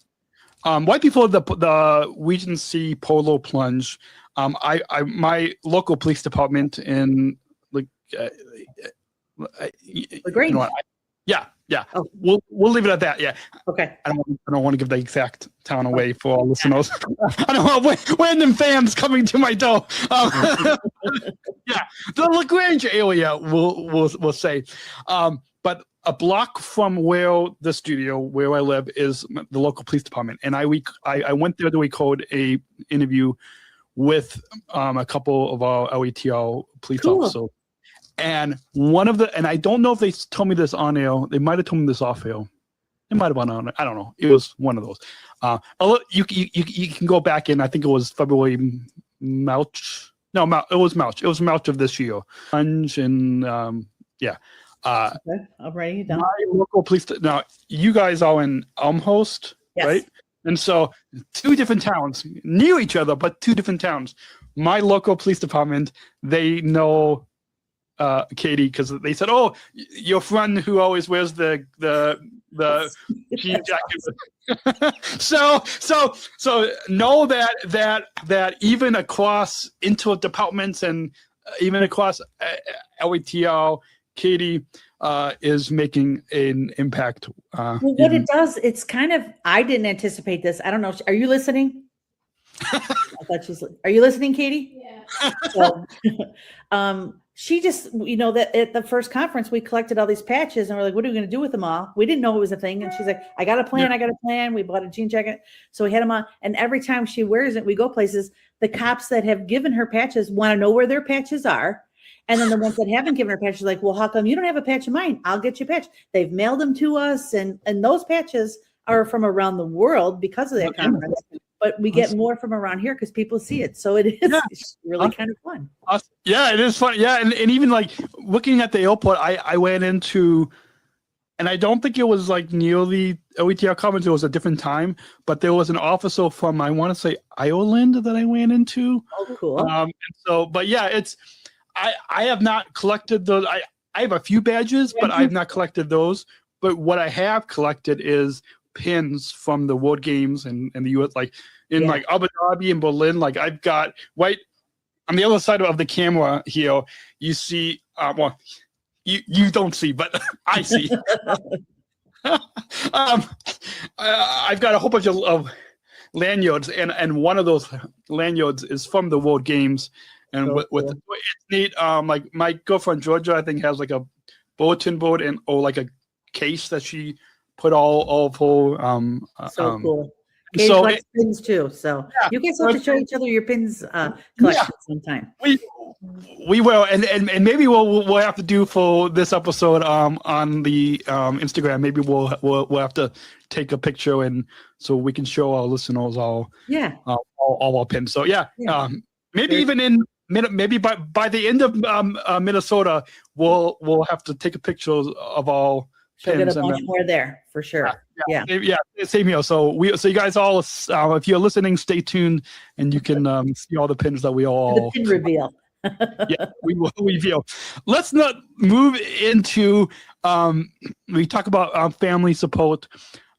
right before the Regency Polo Plunge, my local police department in like. Great. Yeah. Oh. We'll leave it at that. Yeah. Okay. I don't want to give the exact town away for all listeners. I don't want random fans coming to my door. Yeah, the LaGrange area. We'll say, but a block from where the studio where I live is the local police department, and I went there to record a interview with a couple of our LETL police officers. And and I don't know if they told me this on air. They might have told me this off air. It might have been on. I don't know. It was one of those. You can go back in. I think it was February, March. No, it was March. It was March of this year. And okay, I'm writing it down. My local police. Now you guys are in Elmhurst, right? And so 2 different towns near each other, but 2 different towns. My local police department, they know Katie, because they said, "Oh, your friend who always wears the jean jacket." so know that even across into departments and even across LETL, Katie is making an impact. Well, what it does, it's kind of, I didn't anticipate this. I don't know. Are you listening? I thought are you listening, Katie? Yeah. So, she just, that at the first conference, we collected all these patches and we're like, what are we going to do with them all? We didn't know it was a thing. And she's like, I got a plan. We bought a jean jacket. So we had them on. And every time she wears it, we go places, the cops that have given her patches want to know where their patches are. And then the ones that haven't given her patches are like, well, how come you don't have a patch of mine? I'll get you a patch. They've mailed them to us. And those patches are from around the world because of that conference. But we get more from around here because people see it. So it is it's really kind of fun. Yeah, it is fun. Yeah, and even like looking at the airport, I went into, and I don't think it was like near the OETR conference. It was a different time, but there was an officer from, I want to say, Ireland that I went into. Oh, cool. And so, but yeah, it's, I have not collected those. I have a few badges, but I have not collected those. But what I have collected is pins from the World Games and the US, like in like Abu Dhabi and Berlin. Like I've got right on the other side of the camera here, you see, well, you don't see, but I see. I've got a whole bunch of lanyards, and one of those lanyards is from the World Games. And with it's neat. Like my girlfriend Georgia, I think, has like a bulletin board or like a case that she put all of her. So cool. Katie collects pins too, so you guys have to show each other your pins collection sometime. We will, and maybe we'll have to do for this episode on the Instagram. Maybe we'll have to take a picture and so we can show our listeners all our pins. So maybe even maybe by the end of Minnesota, we'll have to take a picture of all. We'll get a bunch more there for sure. Yeah, same here. So you guys all, if you're listening, stay tuned, and you can see all the pins that we all. The pin reveal. We will reveal. Let's not move into. We talk about family support,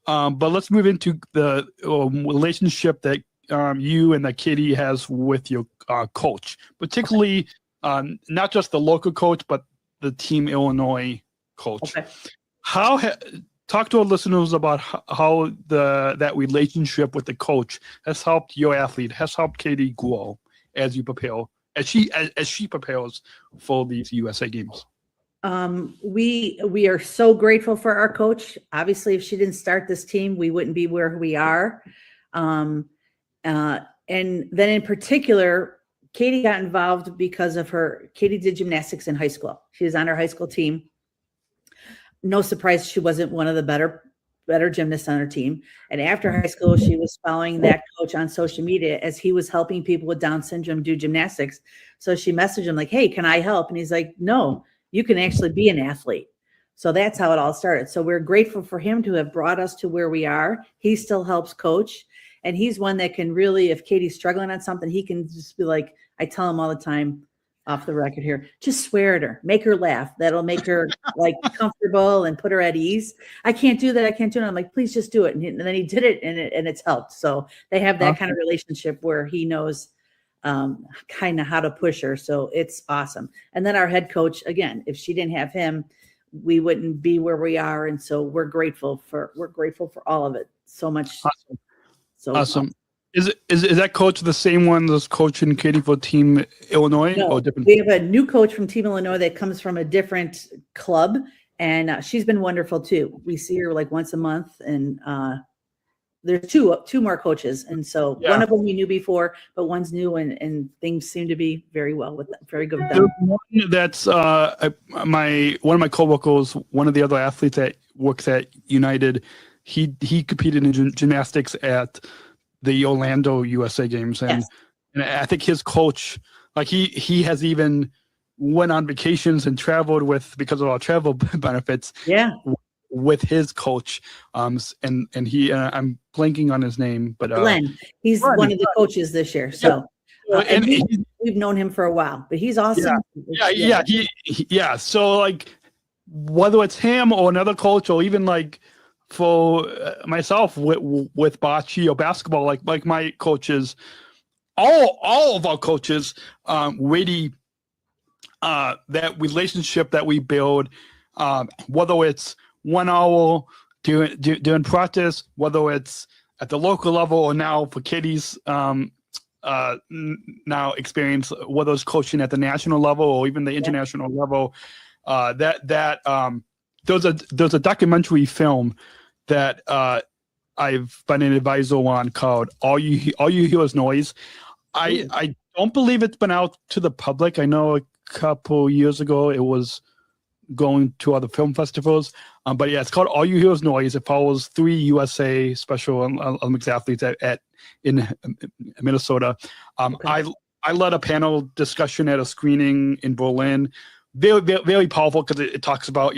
but let's move into the relationship that you and that Katie has with your coach, particularly not just the local coach, but the Team Illinois coach. Okay. Talk to our listeners about how that relationship with the coach has helped your athlete, has helped Katie grow as you prepare, as she prepares for these USA Games. We are so grateful for our coach. Obviously, if she didn't start this team, we wouldn't be where we are. And then in particular, Katie got involved because of Katie did gymnastics in high school. She was on our high school team. No surprise, she wasn't one of the better gymnasts on her team. And after high school, she was following that coach on social media as he was helping people with Down syndrome do gymnastics. So she messaged him like, hey, can I help? And he's like, no, you can actually be an athlete. So that's how it all started. So we're grateful for him to have brought us to where we are. He still helps coach. And he's one that can really, if Katie's struggling on something, he can just be like, I tell him all the time, off the record here, just swear at her, make her laugh. That'll make her like comfortable and put her at ease. I can't do that. I can't do it. I'm like, please just do it. And then he did it and it's helped. So they have that kind of relationship where he knows kind of how to push her. So it's awesome. And then our head coach, again, if she didn't have him, we wouldn't be where we are. And so we're grateful for all of it so much. Awesome. So awesome. Is that coach the same one that's coaching Katie for Team Illinois? No, or different? We have a new coach from Team Illinois that comes from a different club, and she's been wonderful too. We see her like once a month, and there's two more coaches, and so one of them we knew before, but one's new, and things seem to be very good with them. One that's one of my coworkers, one of the other athletes that works at United. He competed in gymnastics at the Orlando USA Games, and I think his coach, like he has even went on vacations and traveled because of our travel benefits. Yeah, with his coach, and he I'm blanking on his name, but Glenn. He's one of the coaches this year. So and we've known him for a while, but he's awesome. Yeah. So like whether it's him or another coach, or even like. For myself with bocce or basketball, like my coaches, all of our coaches, really that relationship that we build, whether it's 1 hour during practice, whether it's at the local level or now for Katie's now experience, whether it's coaching at the national level or even the international level. There's a documentary film that I've been an advisor on called All You Hear Is Noise. I don't believe it's been out to the public. I know a couple years ago it was going to other film festivals. But yeah, it's called All You Hear Is Noise. It follows 3 USA Special Olympics athletes in Minnesota. I led a panel discussion at a screening in Berlin. Very, very, very powerful because it talks about,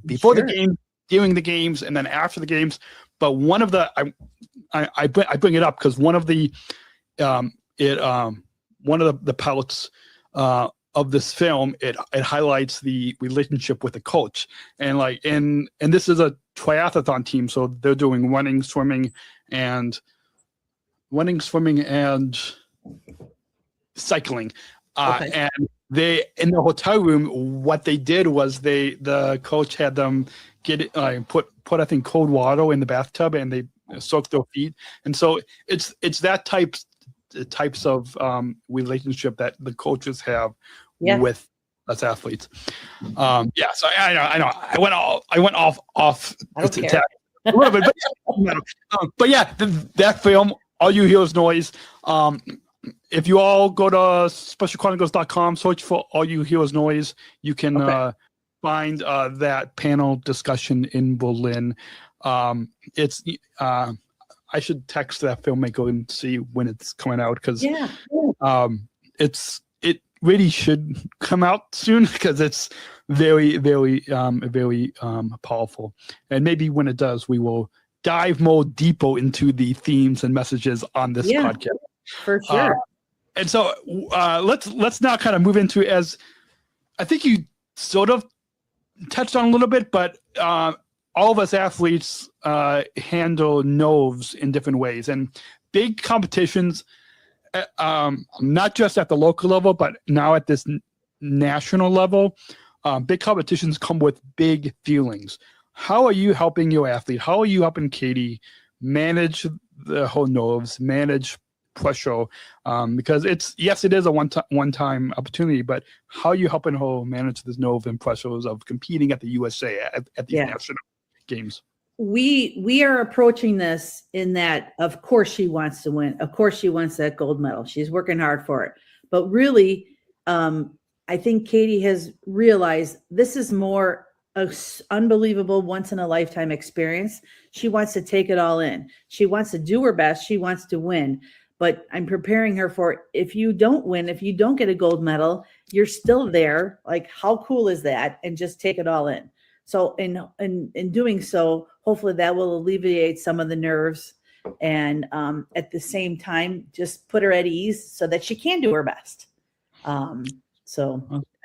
before the game, during the games, and then after the games. But one of the, I bring it up because one of the pilots of this film, it highlights the relationship with the coach, and this is a triathlon team, so they're doing running, swimming, and cycling. And they, in the hotel room, what they did was the coach had them get put I think cold water in the bathtub, and they soaked their feet, and so it's that types of relationship that the coaches have with us athletes. So I know I went off a little bit, but yeah, that film, All You Hear Is Noise. If you all go to specialchronicles.com, search for All You Hear Is Noise, you can find that panel discussion in Berlin. It's I should text that filmmaker and see when it's coming out, because it really should come out soon, because it's very, very, very powerful. And maybe when it does, we will dive more deeper into the themes and messages on this podcast. For sure. And so let's now kind of move into, as I think you sort of touched on a little bit, but all of us athletes handle nerves in different ways, and big competitions, not just at the local level, but now at this national level, big competitions come with big feelings. How are you helping your athlete? How are you helping Katie manage the whole nerves, manage pressure? Because it is a one-time opportunity, but how are you helping her manage this nerve and pressures of competing at the USA at these national games? We are approaching this in that, of course she wants to win. Of course she wants that gold medal. She's working hard for it. But really, I think Katie has realized this is more an unbelievable once-in-a-lifetime experience. She wants to take it all in. She wants to do her best. She wants to win. But I'm preparing her for, if you don't win, if you don't get a gold medal, you're still there. Like, how cool is that? And just take it all in. So in doing so, hopefully that will alleviate some of the nerves, and at the same time, just put her at ease so that she can do her best. I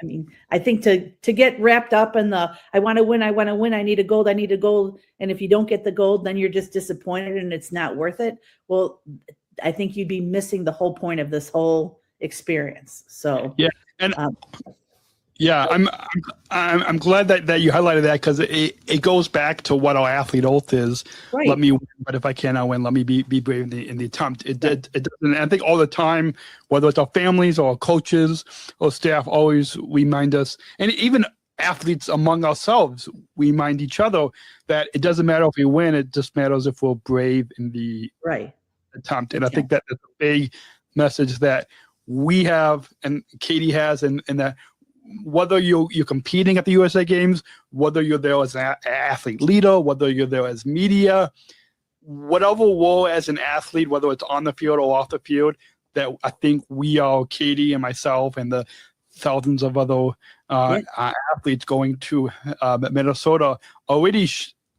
mean, I think to get wrapped up in the, I want to win, I need a gold. And if you don't get the gold, then you're just disappointed and it's not worth it. Well, I think you'd be missing the whole point of this whole experience. So I'm glad that you highlighted that, because it goes back to what our athlete oath is. Right. Let me win, but if I cannot win, let me be brave in the attempt. It doesn't. I think all the time, whether it's our families or our coaches or staff, always remind us, and even athletes among ourselves, we remind each other that it doesn't matter if we win. It just matters if we're brave in the attempt. And I think that's a big message that we have, and Katie has, and that whether you're competing at the USA Games, whether you're there as an athlete leader, whether you're there as media, whatever role as an athlete, whether it's on the field or off the field, that I think we are, Katie and myself and the thousands of other athletes going to Minnesota, already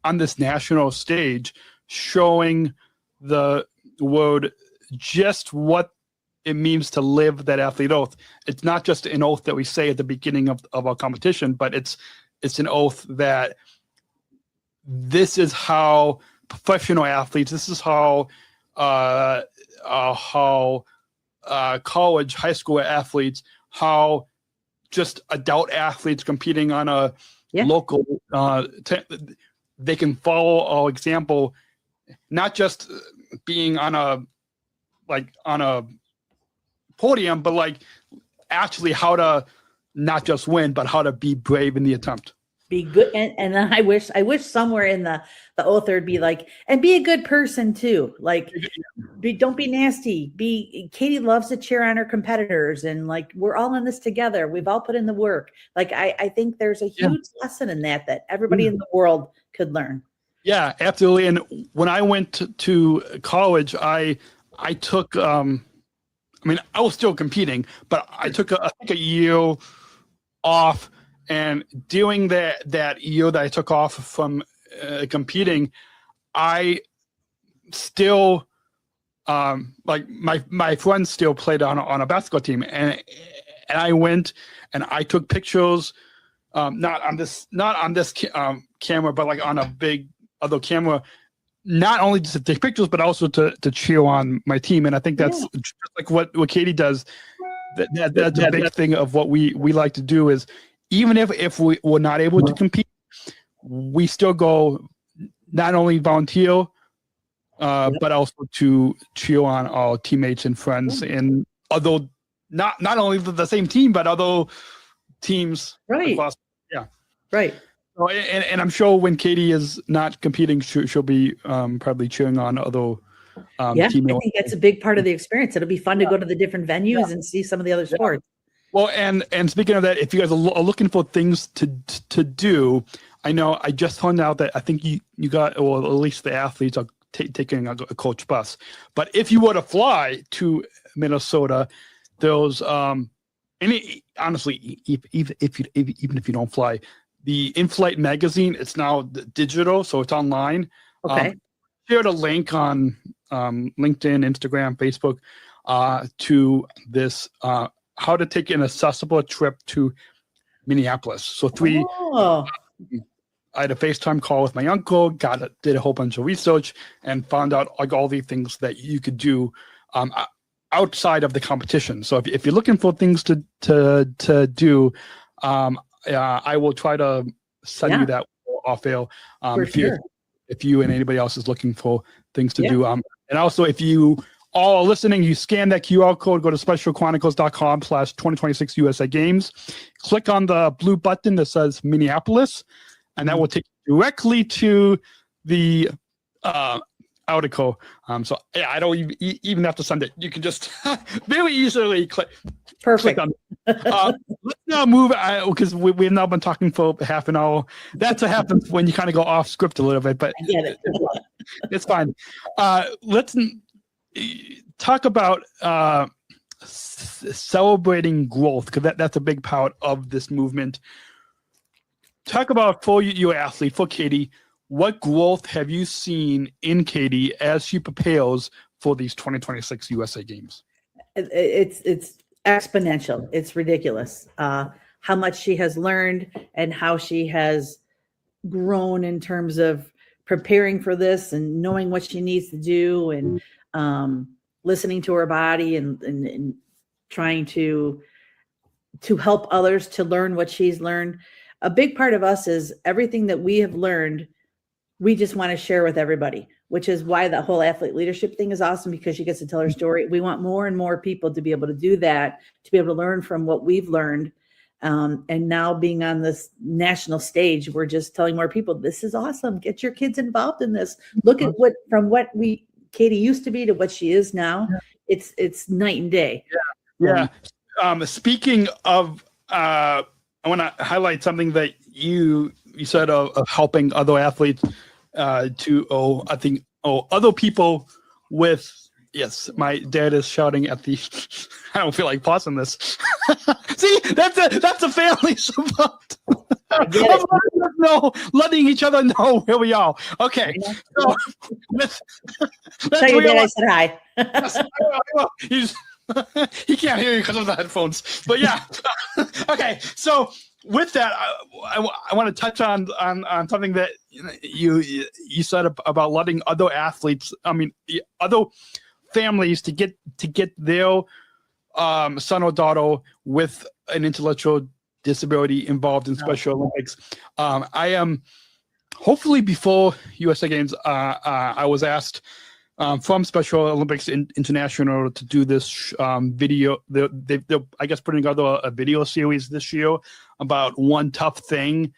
on this national stage, showing the world just what it means to live that athlete oath. It's not just an oath that we say at the beginning of our competition, but it's an oath that this is how professional athletes, this is how college, high school athletes, how just adult athletes competing on a local, they can follow our example, not just being on a like on a podium, but like actually how to not just win, but how to be brave in the attempt. Be good, and then I wish somewhere in the oath there'd be like, and be a good person too. Like, don't be nasty. Katie loves to cheer on her competitors, and like we're all in this together. We've all put in the work. Like I think there's a huge lesson in that everybody in the world could learn. Yeah, absolutely. And when I went to college, I took I was still competing, but I took I think a year off. And during that year that I took off from competing, I still like my friends still played on a basketball team, and I went and I took pictures, not on this camera, but like on a big other camera, not only just to take pictures, but also to cheer on my team. And I think that's just like what Katie does. That's a big thing of what we like to do is, even if we were not able to compete, we still go not only volunteer, but also to cheer on our teammates and friends. And although not only the same team, but other teams. Right. Across, right. So, and I'm sure when Katie is not competing, she'll be probably cheering on other team. I think that's a big part of the experience. It'll be fun to go to the different venues and see some of the other sports. Well, and speaking of that, if you guys are looking for things to do, I know I just found out that I think you got, or at least the athletes are taking a coach bus. But if you were to fly to Minnesota, there's honestly, even if you don't fly, the in-flight magazine, it's now digital, so it's online. Okay. Shared a link on LinkedIn, Instagram, Facebook to this. How to take an accessible trip to Minneapolis. So I had a FaceTime call with my uncle, did a whole bunch of research, and found out like all the things that you could do outside of the competition. So if you're looking for things to do, I will try to send you that off air. If you and anybody else is looking for things to do. And also if you all are listening, you scan that QR code, go to specialchronicles.com/2026 USA Games, click on the blue button that says Minneapolis, and that will take you directly to the article. So I don't even have to send it. You can just very easily click. Perfect. Click on let's now move, because we've now been talking for half an hour. That's what happens when you kind of go off script a little bit, but I get it. It's fine. Let's talk about celebrating growth, because that's a big part of this movement. Talk about, for your athlete, for Katie, what growth have you seen in Katie as she prepares for these 2026 USA Games? It's exponential. It's ridiculous how much she has learned and how she has grown in terms of preparing for this and knowing what she needs to do, and listening to her body and trying to help others to learn what she's learned. A big part of us is everything that we have learned, we just want to share with everybody, which is why the whole athlete leadership thing is awesome, because she gets to tell her story. We want more and more people to be able to do that, to be able to learn from what we've learned. And now being on this national stage, we're just telling more people, this is awesome. Get your kids involved in this. Look at what Katie used to be to what she is now. Yeah. It's night and day. Yeah. Speaking of, I want to highlight something that you said of helping other athletes other people with. Yes, my dad is shouting at the. I don't feel like pausing this. See, that's a family support. Letting each other know where we are. Okay, so tell your dad I said hi. He can't hear you because of the headphones. But yeah, okay. So with that, I want to touch on something that you said about letting other athletes. Other families to get their son or daughter with an intellectual disability involved in Special Olympics. I am hopefully before USA Games. I was asked from Special Olympics International to do this video. They're I guess putting together a video series this year about one tough thing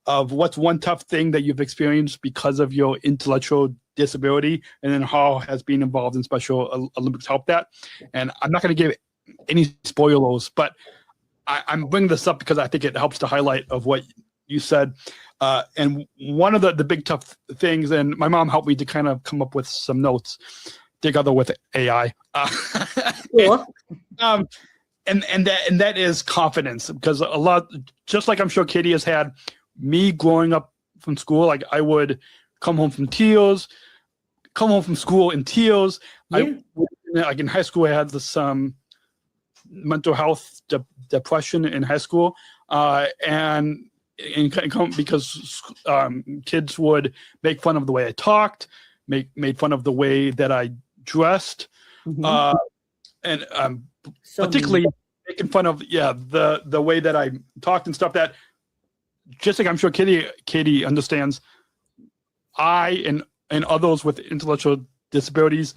of what's one tough thing that you've experienced because of your intellectual disability, and then how has being involved in Special Olympics helped that. And I'm not going to give any spoilers, but I'm bringing this up because I think it helps to highlight of what you said. And one of the big tough things, and my mom helped me to kind of come up with some notes together with AI. Cool. And that is confidence, because a lot, just like I'm sure Katie has had, me growing up from school, like I would come home from school in tears. Yeah. Like in high school, I had this mental health depression in high school, and because kids would make fun of the way I talked, made fun of the way that I dressed, and particularly making fun of the way that I talked and stuff. That, just like I'm sure Katie understands, I and others with intellectual disabilities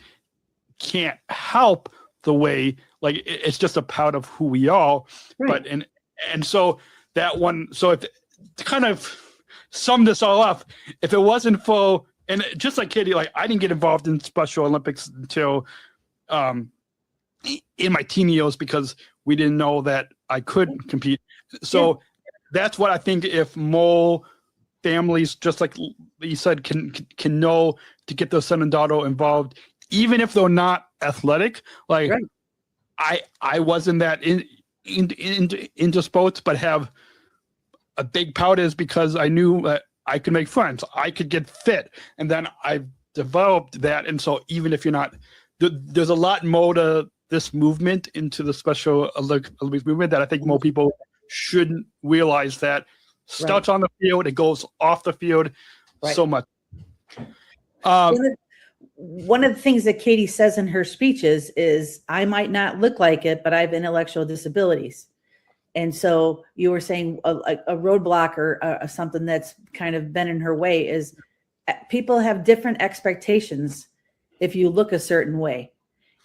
can't help the way, like, it's just a part of who we are. Right. But and so that one, so if to kind of sum this all up, if it wasn't for, and just like Katie, like I didn't get involved in Special Olympics until in my teen years, because we didn't know that I could compete. So that's what I think, if more families, just like you said, can know to get their son and daughter involved, even if they're not athletic. Like I wasn't that into sports, but have a big part is because I knew that I could make friends, I could get fit, and then I developed that. And so even if you're not, there's a lot more to this movement, into the Special Olympics movement, that I think more people shouldn't realize that starts on the field, it goes off the field so much. One of the things that Katie says in her speeches is, I might not look like it, but I have intellectual disabilities. And so you were saying a roadblock or something that's kind of been in her way is people have different expectations if you look a certain way,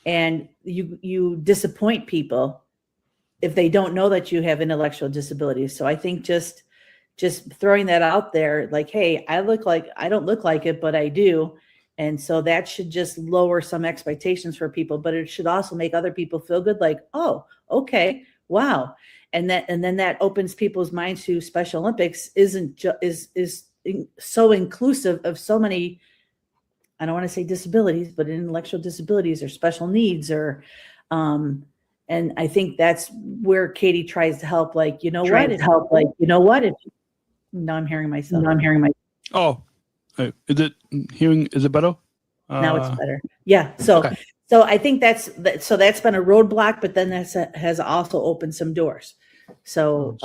and you disappoint people if they don't know that you have intellectual disabilities. So I think just throwing that out there, like, hey, I don't look like it, but I do. And so that should just lower some expectations for people, but it should also make other people feel good. Like, oh, okay, wow. And then that opens people's minds to Special Olympics is so inclusive of so many, I don't want to say disabilities, but intellectual disabilities or special needs, or, and I think that's where Katie tries to help. Like, now I'm hearing myself. Oh, is it better? Now it's better. Yeah. So I think that's been a roadblock, but then that has also opened some doors. So,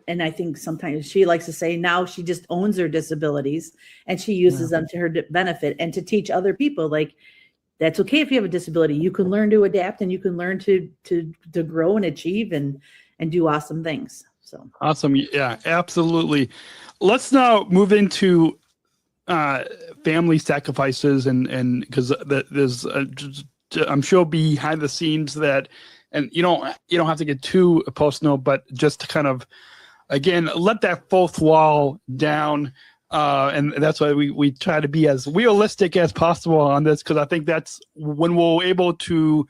and I think sometimes she likes to say now she just owns her disabilities and she uses them to her benefit, and to teach other people, like, that's okay if you have a disability. You can learn to adapt, and you can learn to grow and achieve and do awesome things. So awesome. Yeah, absolutely. Let's now move into family sacrifices, and because there's I'm sure behind the scenes that, and you don't have to get too personal, but just to kind of, again, let that fourth wall down. And that's why we try to be as realistic as possible on this, because I think that's when we're able to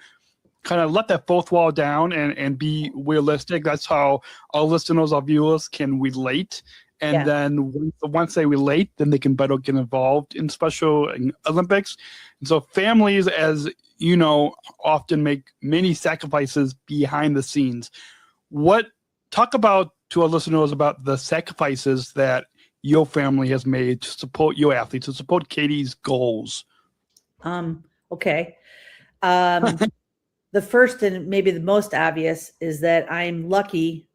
kind of let that fourth wall down and be realistic. That's how our listeners, our viewers can relate. And then once they relate, then they can better get involved in Special Olympics. And so families, as you know, often make many sacrifices behind the scenes. Talk about to our listeners about the sacrifices that your family has made to support your athletes, to support Katie's goals. Okay. The first and maybe the most obvious is that I'm lucky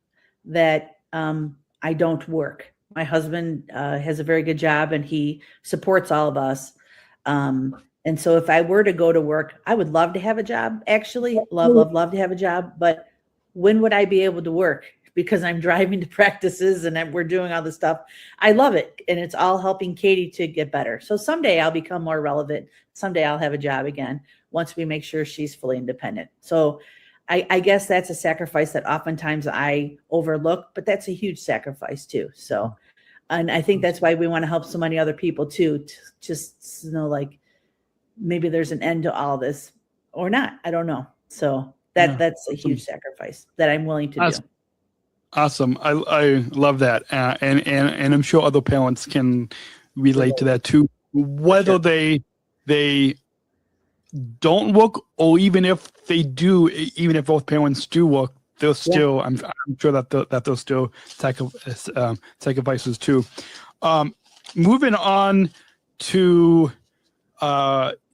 that I don't work. My husband has a very good job and he supports all of us. And so if I were to go to work, I would love to have a job, actually. Love to have a job. But when would I be able to work? because I'm driving to practices and we're doing all this stuff. I love it. And it's all helping Katie to get better. So someday I'll become more relevant. Someday I'll have a job again once we make sure she's fully independent. So I guess that's a sacrifice that oftentimes I overlook, but that's a huge sacrifice too. So, and I think that's why we want to help so many other people too, to just, you know, like maybe there's an end to all this or not. I don't know. So that's a huge sacrifice that I'm willing to do. Awesome. I love that. And I'm sure other parents can relate to that too, whether they don't work, or even if they do, even if both parents do work, they're still, I'm sure that they're still sacrifices too. Moving on to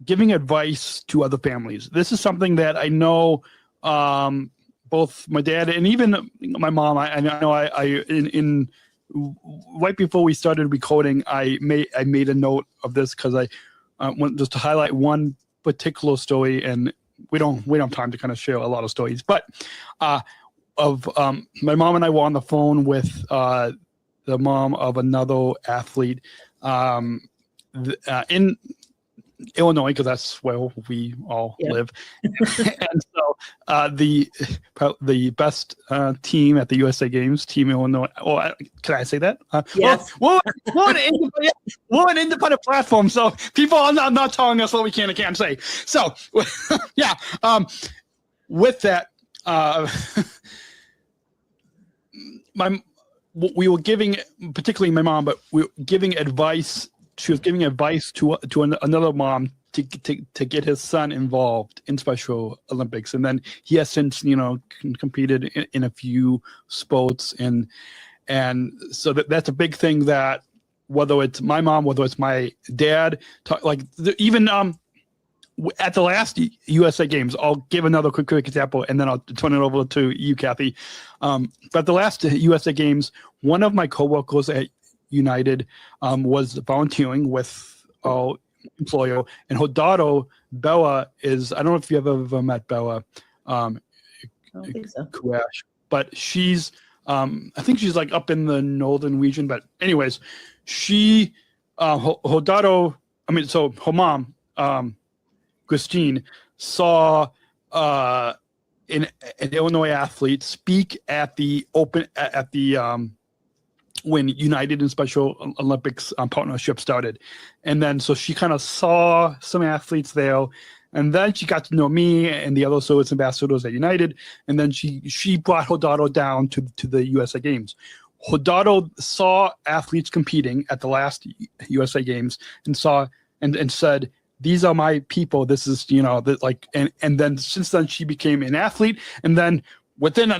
giving advice to other families. This is something that I know both my dad and even my mom, I know in right before we started recording, I made a note of this because I want just to highlight one particular story, and we don't have time to kind of share a lot of stories, but of my mom and I were on the phone with the mom of another athlete in Illinois, because that's where we all live. And so the best team at the USA Games, Team Illinois. Or can I say that? Yes. We're an independent platform, so people are not telling us what we can and can't say. So, yeah. With that, we were giving, particularly my mom, but we were giving advice. She was giving advice to another mom to get his son involved in Special Olympics, and then he has since competed in a few sports, and so that's a big thing, that whether it's my mom, whether it's my dad, even at the last USA Games, I'll give another quick example, and then I'll turn it over to you, Kathy. But the last USA Games, one of my coworkers at United was volunteering with our employer, and her daughter Bella is, I don't know if you've ever met Bella, I don't think so. But she's I think she's like up in the northern region, but anyways, she her daughter, so her mom, Christine, saw an Illinois athlete speak at the when United and Special Olympics partnership started. And then so she kind of saw some athletes there, and then she got to know me and the other service ambassadors at United, and then she brought her daughter down to the USA Games. Her daughter saw athletes competing at the last USA Games and saw and said, "These are my people. This is, and then since then she became an athlete, and then within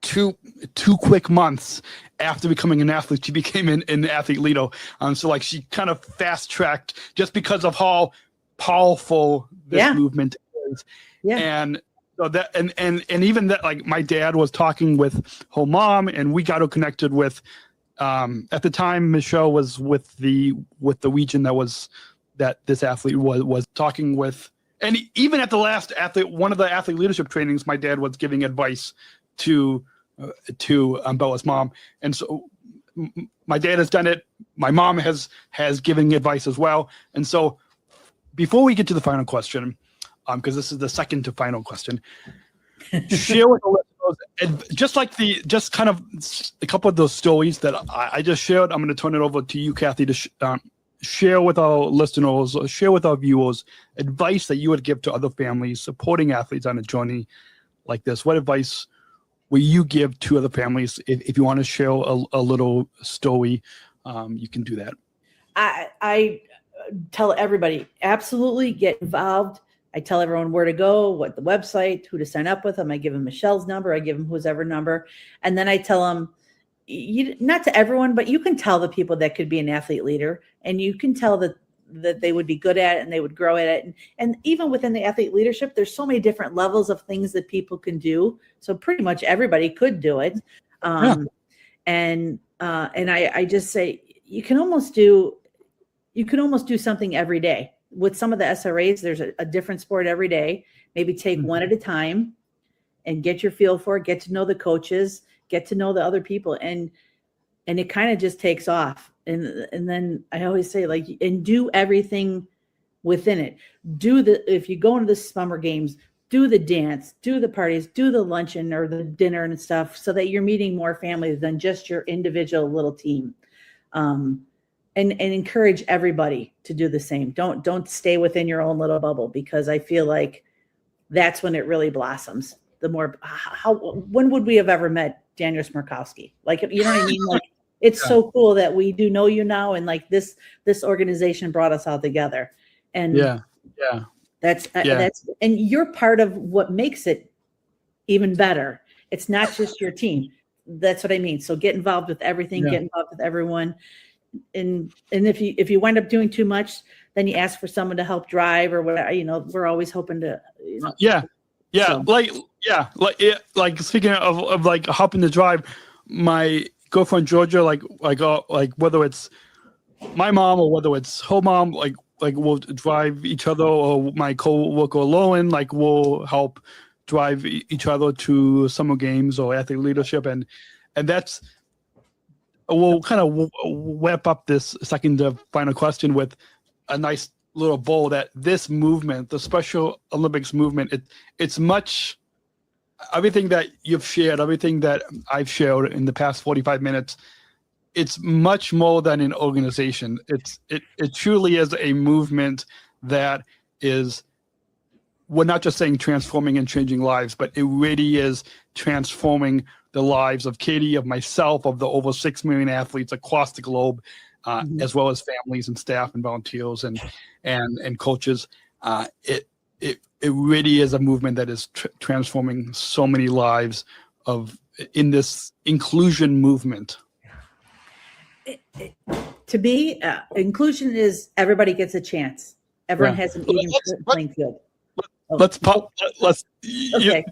two quick months after becoming an athlete, she became an athlete leader. So she kind of fast tracked just because of how powerful this movement is. Yeah. And so that, and even that, my dad was talking with her mom, and we got her connected with, at the time, Michelle was with the region that this athlete was talking with. And even at the last one of the athlete leadership trainings, my dad was giving advice to Bella's mom, and so my dad has done it. My mom has given advice as well. And so, before we get to the final question, because this is the second to final question, share with the listeners, just kind of a couple of those stories that I just shared. I'm going to turn it over to you, Kathy, to share with our listeners, share with our viewers, advice that you would give to other families supporting athletes on a journey like this. What advice will you give to other families? If you want to share a little story, you can do that. I tell everybody, absolutely get involved. I tell everyone where to go, what the website, who to sign up with them. I give them Michelle's number. I give them whose ever number. And then I tell them, not to everyone, but you can tell the people that could be an athlete leader, and you can tell that they would be good at it and they would grow at it. And even within the athlete leadership, there's so many different levels of things that people can do. So pretty much everybody could do it. And I just say, you can almost do something every day. With some of the SRAs, there's a different sport every day. Maybe take one at a time and get your feel for it, get to know the coaches, get to know the other people, and it kind of just takes off. And then I always say, like, and do everything within it. If you go into the summer games, do the dance, do the parties, do the luncheon or the dinner and stuff, so that you're meeting more families than just your individual little team. And encourage everybody to do the same. Don't stay within your own little bubble, because I feel like that's when it really blossoms. The more, when would we have ever met Daniel Smirkowski? Like, you know what I mean? Like, it's so cool that we do know you now, and like this organization brought us all together. And that's and you're part of what makes it even better. It's not just your team. That's what I mean. So get involved with everything. Get involved with everyone. And if you wind up doing too much, then you ask for someone to help drive or whatever. You know, we're always hoping to. You know, like speaking of like helping to drive, my girlfriend Georgia, like whether it's my mom or whether it's her mom, like we'll drive each other, or my co-worker Lowen, like we'll help drive each other to summer games or athlete leadership, and that's. We'll kind of wrap up this second final question with a nice little bow that this movement, the Special Olympics movement, it's much, everything that you've shared, everything that I've shared in the past 45 minutes, it's much more than an organization. It truly is a movement that is, we're not just saying transforming and changing lives, but it really is transforming the lives of Katie, of myself, of the over 6 million athletes across the globe, as well as families and staff and volunteers and coaches. It really is a movement that is transforming so many lives in this inclusion movement. To me, inclusion is everybody gets a chance. Everyone has an even playing field. Okay.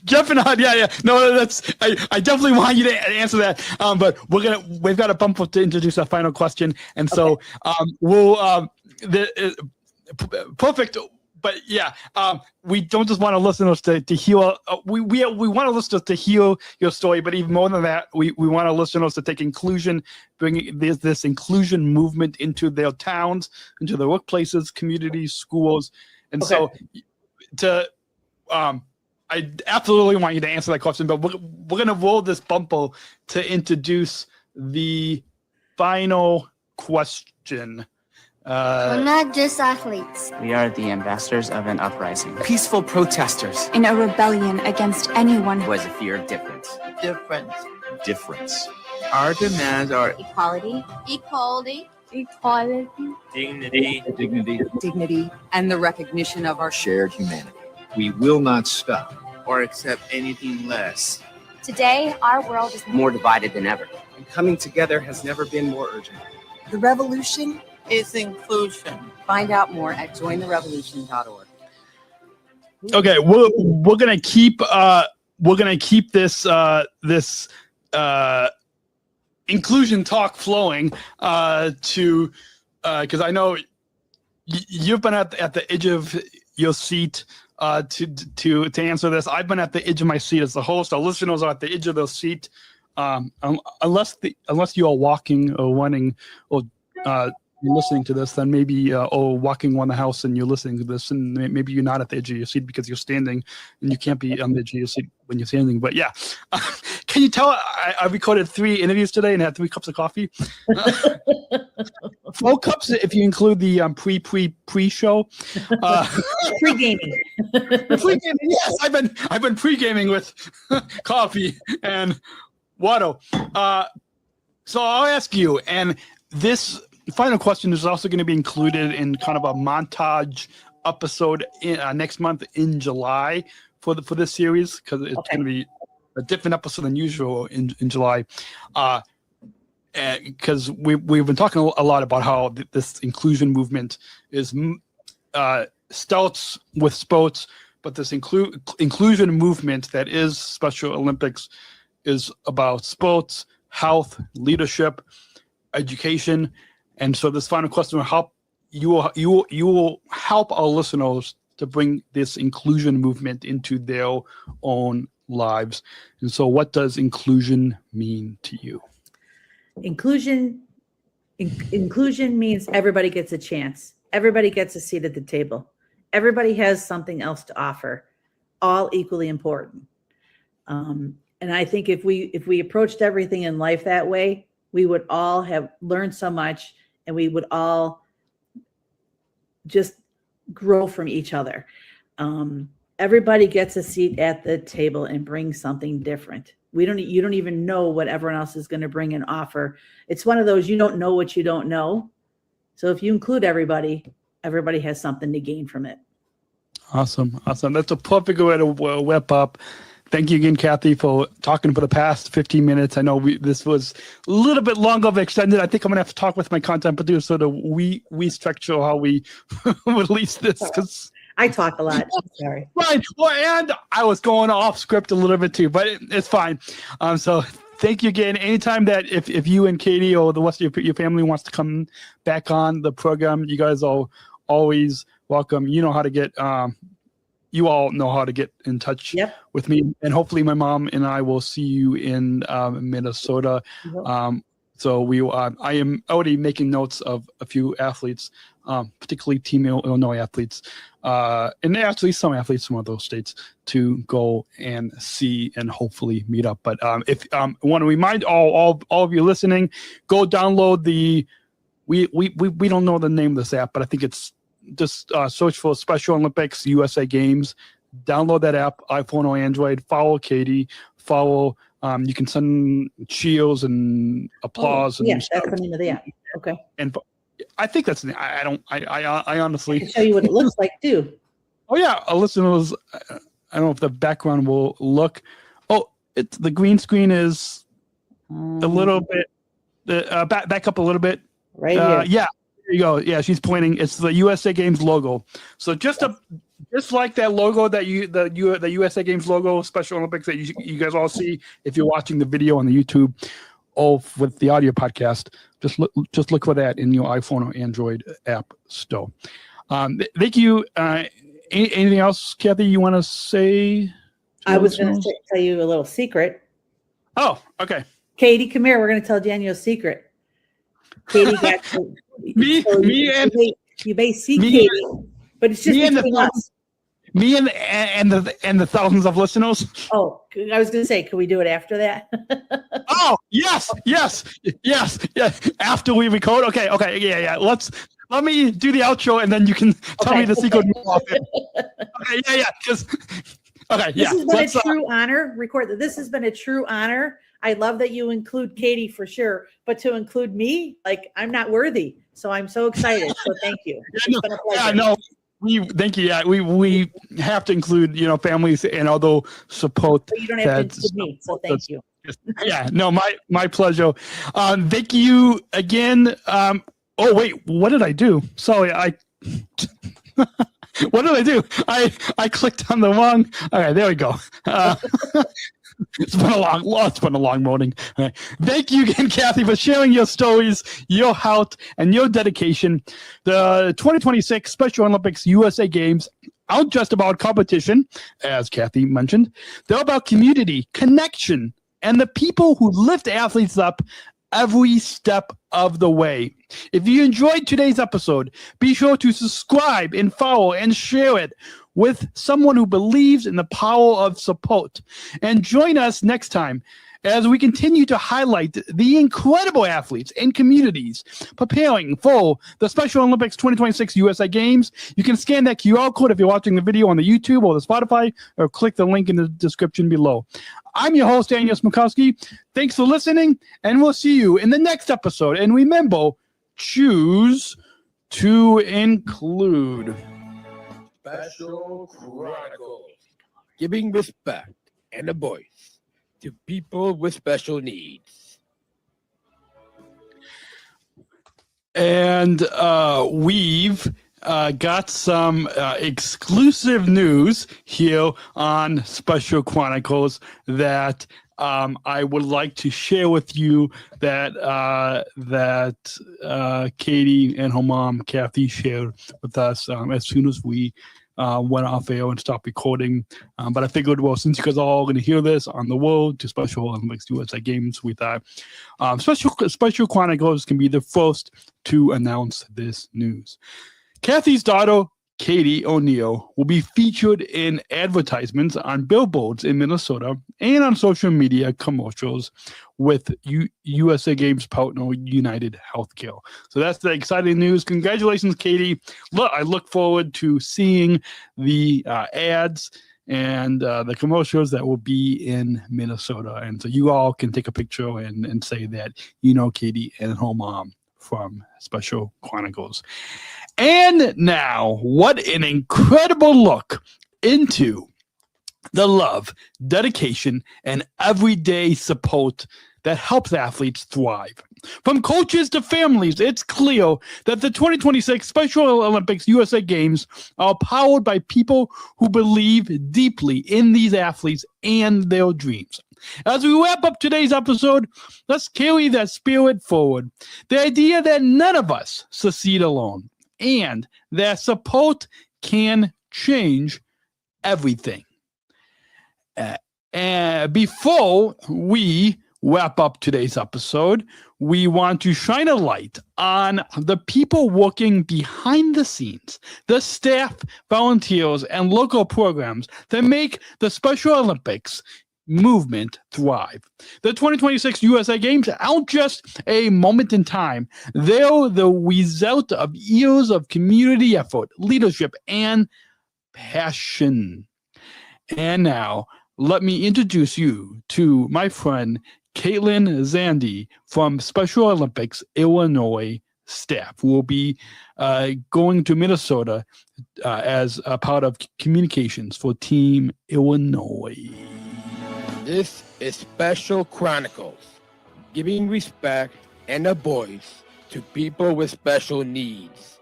Jeff and I, no, that's I definitely want you to answer that. But we've got a bump up to introduce our final question, and so we'll perfect. But we don't just want our listeners to hear. We want our listeners to hear your story, but even more than that, we want our listeners to take inclusion, bring this inclusion movement into their towns, into their workplaces, communities, schools, and so I absolutely want you to answer that question, but we're going to roll this bumper to introduce the final question. We're not just athletes. We are the ambassadors of an uprising. Peaceful protesters. In a rebellion against anyone Who has a fear of difference. Difference. Our demands are Equality. Dignity and the recognition of our shared humanity. We will not stop or accept anything less. Today, our world is More divided than ever. and coming together has never been more urgent. The revolution. It's inclusion. Find out more at jointherevolution.org. Okay, we're gonna keep this inclusion talk flowing to because I know you've been at the edge of your seat to answer this. I've been at the edge of my seat as the host. Our listeners are at the edge of their seat, unless you are walking or running or you're listening to this, then maybe or walking around the house and you're listening to this, and maybe you're not at the edge of your seat because you're standing and you can't be on the edge of your seat when you're standing. But can you tell I recorded 3 interviews today and had 3 cups of coffee? 4 cups if you include the pre-show. Pre-gaming. Pre-gaming, yes. I've been pre-gaming with coffee and water. So I'll ask you, and this final question is also going to be included in kind of a montage episode next month in July for this series, because it's going to be a different episode than usual in July. Because we've been talking a lot about how this inclusion movement starts with sports, but this inclusion movement that is Special Olympics is about sports, health, leadership, education. And so this final question will help you will help our listeners to bring this inclusion movement into their own lives. And so what does inclusion mean to you? Inclusion means everybody gets a chance. Everybody gets a seat at the table. Everybody has something else to offer, all equally important. And I think if we approached everything in life that way, we would all have learned so much, and we would all just grow from each other. Everybody gets a seat at the table and brings something different. You don't even know what everyone else is going to bring and offer. It's one of those, you don't know what you don't know. So if you include everybody has something to gain from it. Awesome. That's a perfect way to wrap up. Thank you again, Cathy, for talking for the past 15 minutes. I know this was a little bit longer of extended. I think I'm going to have to talk with my content producer to restructure how we release this. Because I talk a lot. I'm sorry. Right. Well, and I was going off script a little bit too, but it's fine. So thank you again. Anytime that if you and Katie or the rest of your family wants to come back on the program, you guys are always welcome. You know how to get you all know how to get in touch with me, and hopefully my mom and I will see you in Minnesota. So I am already making notes of a few athletes, particularly Team Illinois athletes, and actually some athletes from other states to go and see and hopefully meet up. But if I want to remind all of you listening, go download we don't know the name of this app, but I think it's just search for Special Olympics USA Games. Download that app, iPhone or Android. Follow Katie. You can send cheers and applause. Yes, that's the name of the app. Okay. And I think that's. I honestly. I can show you what it looks like too. Oh yeah, listeners. I don't know if the background will look. Oh, it's the green screen is a little bit. Back up a little bit. Right here. Yeah. There you go. Yeah, she's pointing. It's the USA Games logo. So just like that logo that the USA Games logo, Special Olympics that you guys all see if you're watching the video on the YouTube or with the audio podcast, just look for that in your iPhone or Android app store. Thank you. Anything else, Cathy, you want to say? I was going to tell you a little secret. Oh, okay. Katie, come here. We're going to tell Daniel a secret. Katie got you may see Katie, but it's just between us. Me and the thousands of listeners. Oh, I was going to say, can we do it after that? Oh, yes. After we record, okay, yeah. Let me do the outro, and then you can tell me the secret. Okay, yeah. This has been a true honor. Record that. This has been a true honor. I love that you include Katie for sure, but to include me, like I'm not worthy. So I'm so excited. So thank you. It's been a pleasure. Thank you. Yeah, we have to include families and other support. But you don't have to include me. So thank you. Yeah, no, my pleasure. Thank you again. Oh wait, what did I do? Sorry, what did I do? I clicked on the wrong. All right, there we go. It's been a long morning. Right. Thank you again, Cathy, for sharing your stories, your heart, and your dedication. The 2026 Special Olympics USA Games aren't just about competition, as Cathy mentioned. They're about community, connection, and the people who lift athletes up every step of the way. If you enjoyed today's episode, be sure to subscribe and follow and share it with someone who believes in the power of support. And join us next time as we continue to highlight the incredible athletes and communities preparing for the Special Olympics 2026 USA Games. You can scan that QR code if you're watching the video on the YouTube or the Spotify, or click the link in the description below. I'm your host, Daniel Smikowski. Thanks for listening, and we'll see you in the next episode. And remember, choose to include. Special Chronicles, giving respect and a voice to people with special needs. And we've got some exclusive news here on Special Chronicles that I would like to share with you that Katie and her mom, Cathy, shared with us as soon as we went off air and stopped recording. But I figured, well, since you guys are all going to hear this on the road to Special Olympics USA Games, we thought Special Chronicles can be the first to announce this news. Cathy's daughter, Cathy O'Neill, will be featured in advertisements on billboards in Minnesota and on social media commercials with USA Games partner United Healthcare. So that's the exciting news. Congratulations, Cathy. I look forward to seeing the ads and the commercials that will be in Minnesota. And so you all can take a picture and say that you know Cathy and her mom from Special Chronicles. And now, what an incredible look into the love, dedication, and everyday support that helps athletes thrive. From coaches to families, it's clear that the 2026 Special Olympics USA Games are powered by people who believe deeply in these athletes and their dreams. As we wrap up today's episode, let's carry that spirit forward. The idea that none of us succeed alone, and that support can change everything. And before we wrap up today's episode, we want to shine a light on the people working behind the scenes, the staff, volunteers, and local programs that make the Special Olympics movement thrive. The 2026 USA Games aren't just a moment in time. They're the result of years of community effort, leadership, and passion. And now, let me introduce you to my friend Katelin Zandi from Special Olympics Illinois staff, who will be going to Minnesota as a part of communications for Team Illinois. This is Special Chronicles, giving respect and a voice to people with special needs.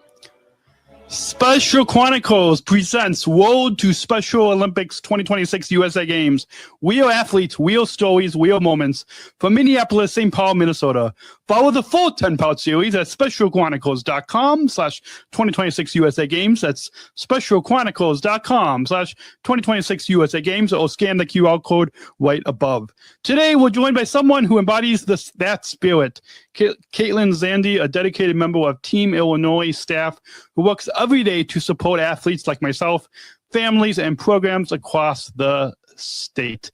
Special Chronicles presents Road to Special Olympics 2026 USA Games. Real athletes, real stories, real moments from Minneapolis, St. Paul, Minnesota. Follow the full 10-part series at specialchronicles.com/2026 USA Games. That's specialchronicles.com/2026 USA Games, or scan the QR code right above. Today, we're joined by someone who embodies that spirit. Katelin Zandi, a dedicated member of Team Illinois staff who works every day to support athletes like myself, families, and programs across the state.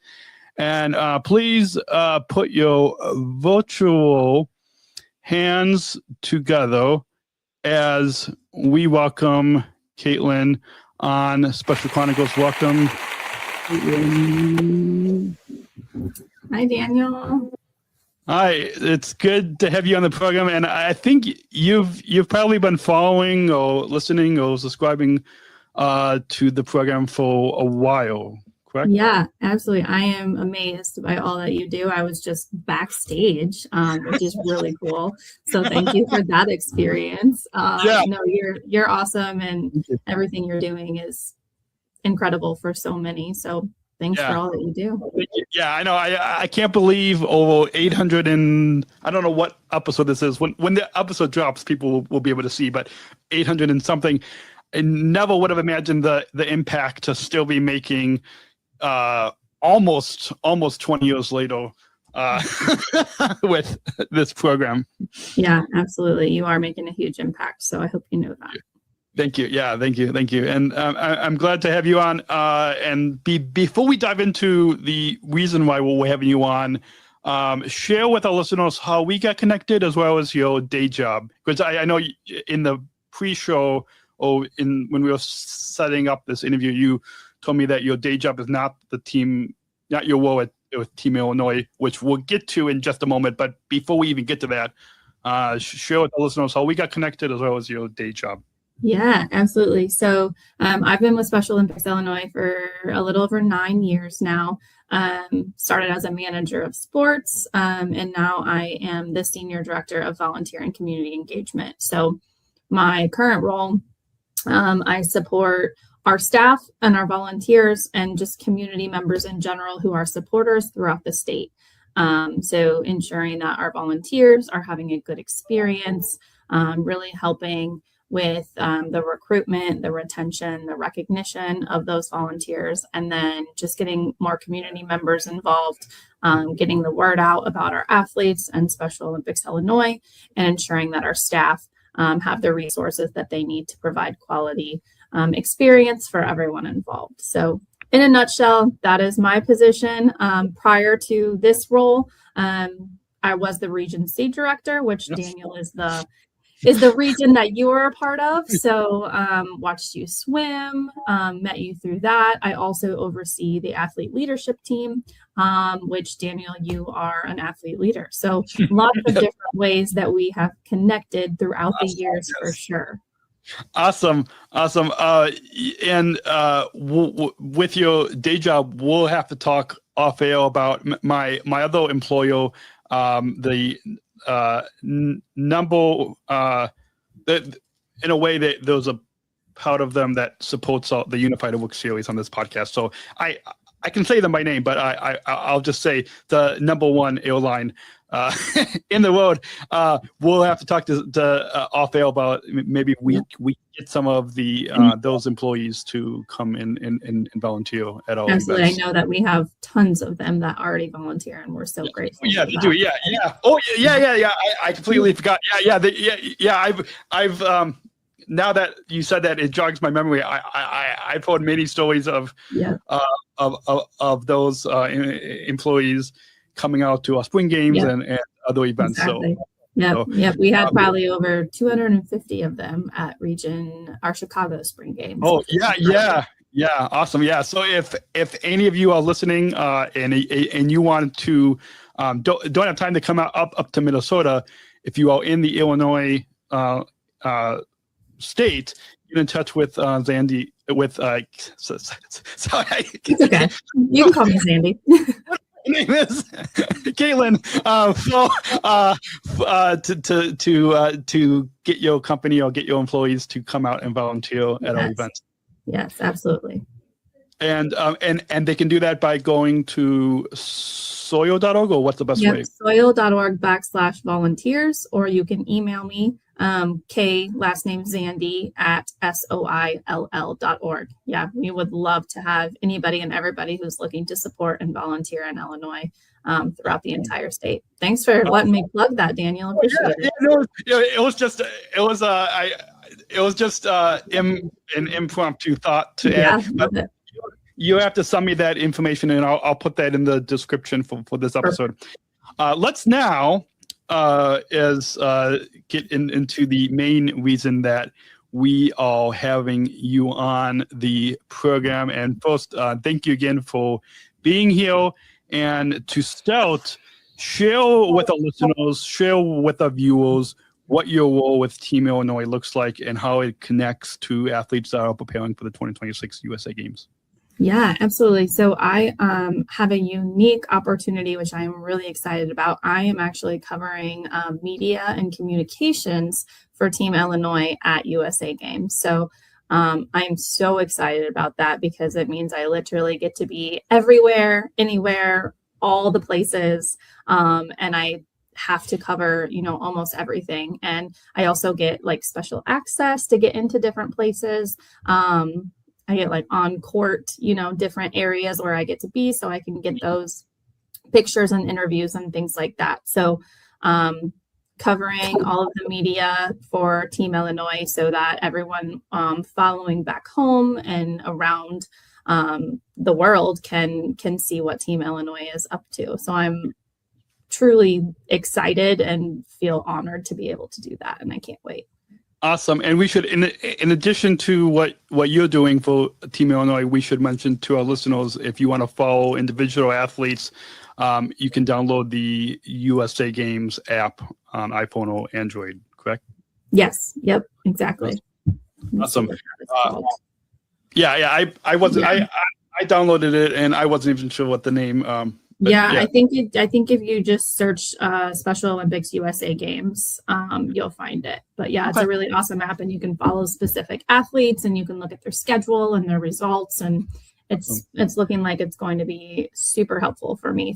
And please put your virtual hands together as we welcome Katelin on Special Chronicles. Welcome. Hi, Daniel. Hi, it's good to have you on the program, and I think you've probably been following or listening or subscribing to the program for a while, correct? Yeah, absolutely. I am amazed by all that you do. I was just backstage, which is really cool. So thank you for that experience. No, you're awesome, and everything you're doing is incredible for so many. So thanks for all that you do. Yeah, I know. I can't believe over 800 and I don't know what episode this is. When the episode drops, people will be able to see, but 800 and something. I never would have imagined the impact to still be making almost 20 years later with this program. Yeah, absolutely. You are making a huge impact. So I hope you know that. Thank you. Yeah, thank you. And I'm glad to have you on. And before we dive into the reason why we're having you on, share with our listeners how we got connected as well as your day job. Because I know in the pre-show or when we were setting up this interview, you told me that your day job is not your role with Team Illinois, which we'll get to in just a moment. But before we even get to that, share with our listeners how we got connected as well as your day job. Yeah, absolutely. So I've been with Special Olympics Illinois for a little over 9 years now. Started as a manager of sports, and now I am the senior director of volunteer and community engagement. So my current role, I support our staff and our volunteers and just community members in general who are supporters throughout the state. So ensuring that our volunteers are having a good experience, really helping with the recruitment, the retention, the recognition of those volunteers, and then just getting more community members involved, getting the word out about our athletes and Special Olympics Illinois, and ensuring that our staff have the resources that they need to provide quality experience for everyone involved. So in a nutshell, that is my position. Prior to this role, I was the Region C director, which Daniel is the region that you are a part of. So watched you swim, met you through that. I also oversee the athlete leadership team, which Daniel, you are an athlete leader. So lots of different ways that we have connected throughout the years for sure. Awesome. And with your day job, we'll have to talk off air about my other employer, the number, in a way that there's a part of them that supports the Unified Work Series on this podcast. So I can say them by name, but I'll just say the number one airline in the world. We'll have to talk to off air about maybe we get some of the those employees to come in and volunteer at our Absolutely. events. I know that we have tons of them that already volunteer, and we're so grateful. Yeah, they do. Yeah. Oh, yeah. I completely forgot. I've now that you said that, it jogs my memory. I've heard many stories of those employees coming out to our spring games and other events. Exactly. So, we had probably over 250 of them at our Chicago spring games. Oh, yeah. Awesome. Yeah. So if any of you are listening and you want to don't have time to come up to Minnesota, if you are in the Illinois state, get in touch with Zandi. Sorry, it's okay. You can call me Zandi. Name is Katelin. To get your company or get your employees to come out and volunteer at our events. Yes, absolutely. And they can do that by going to soil.org, or what's the best way? soil.org/volunteers, or you can email me, K, last name Zandi, at soill.org. Yeah, we would love to have anybody and everybody who's looking to support and volunteer in Illinois throughout the entire state. Thanks for letting me plug that, Daniel. Appreciate it. It was just an impromptu thought to add. But you have to send me that information, and I'll put that in the description for this episode. Let's now get into the main reason that we are having you on the program. And first, thank you again for being here. And to start, share with our listeners, share with our viewers what your role with Team Illinois looks like and how it connects to athletes that are preparing for the 2026 USA Games. Yeah, absolutely. So I have a unique opportunity, which I am really excited about. I am actually covering media and communications for Team Illinois at USA Games. So I'm so excited about that because it means I literally get to be everywhere, anywhere, all the places. And I have to cover, almost everything. And I also get like special access to get into different places. I get like on court, different areas where I get to be, so I can get those pictures and interviews and things like that. So covering all of the media for Team Illinois so that everyone following back home and around the world can see what Team Illinois is up to. So I'm truly excited and feel honored to be able to do that, and I can't wait. Awesome. And we should, in addition to what you're doing for Team Illinois, we should mention to our listeners, if you want to follow individual athletes, you can download the USA Games app on iPhone or Android, correct? Yes. Yep. Exactly. Awesome. I wasn't, I downloaded it and I wasn't even sure what the name, I think if you just search Special Olympics USA Games, you'll find it. But it's a really awesome app, and you can follow specific athletes, and you can look at their schedule and their results, and it's looking like it's going to be super helpful for me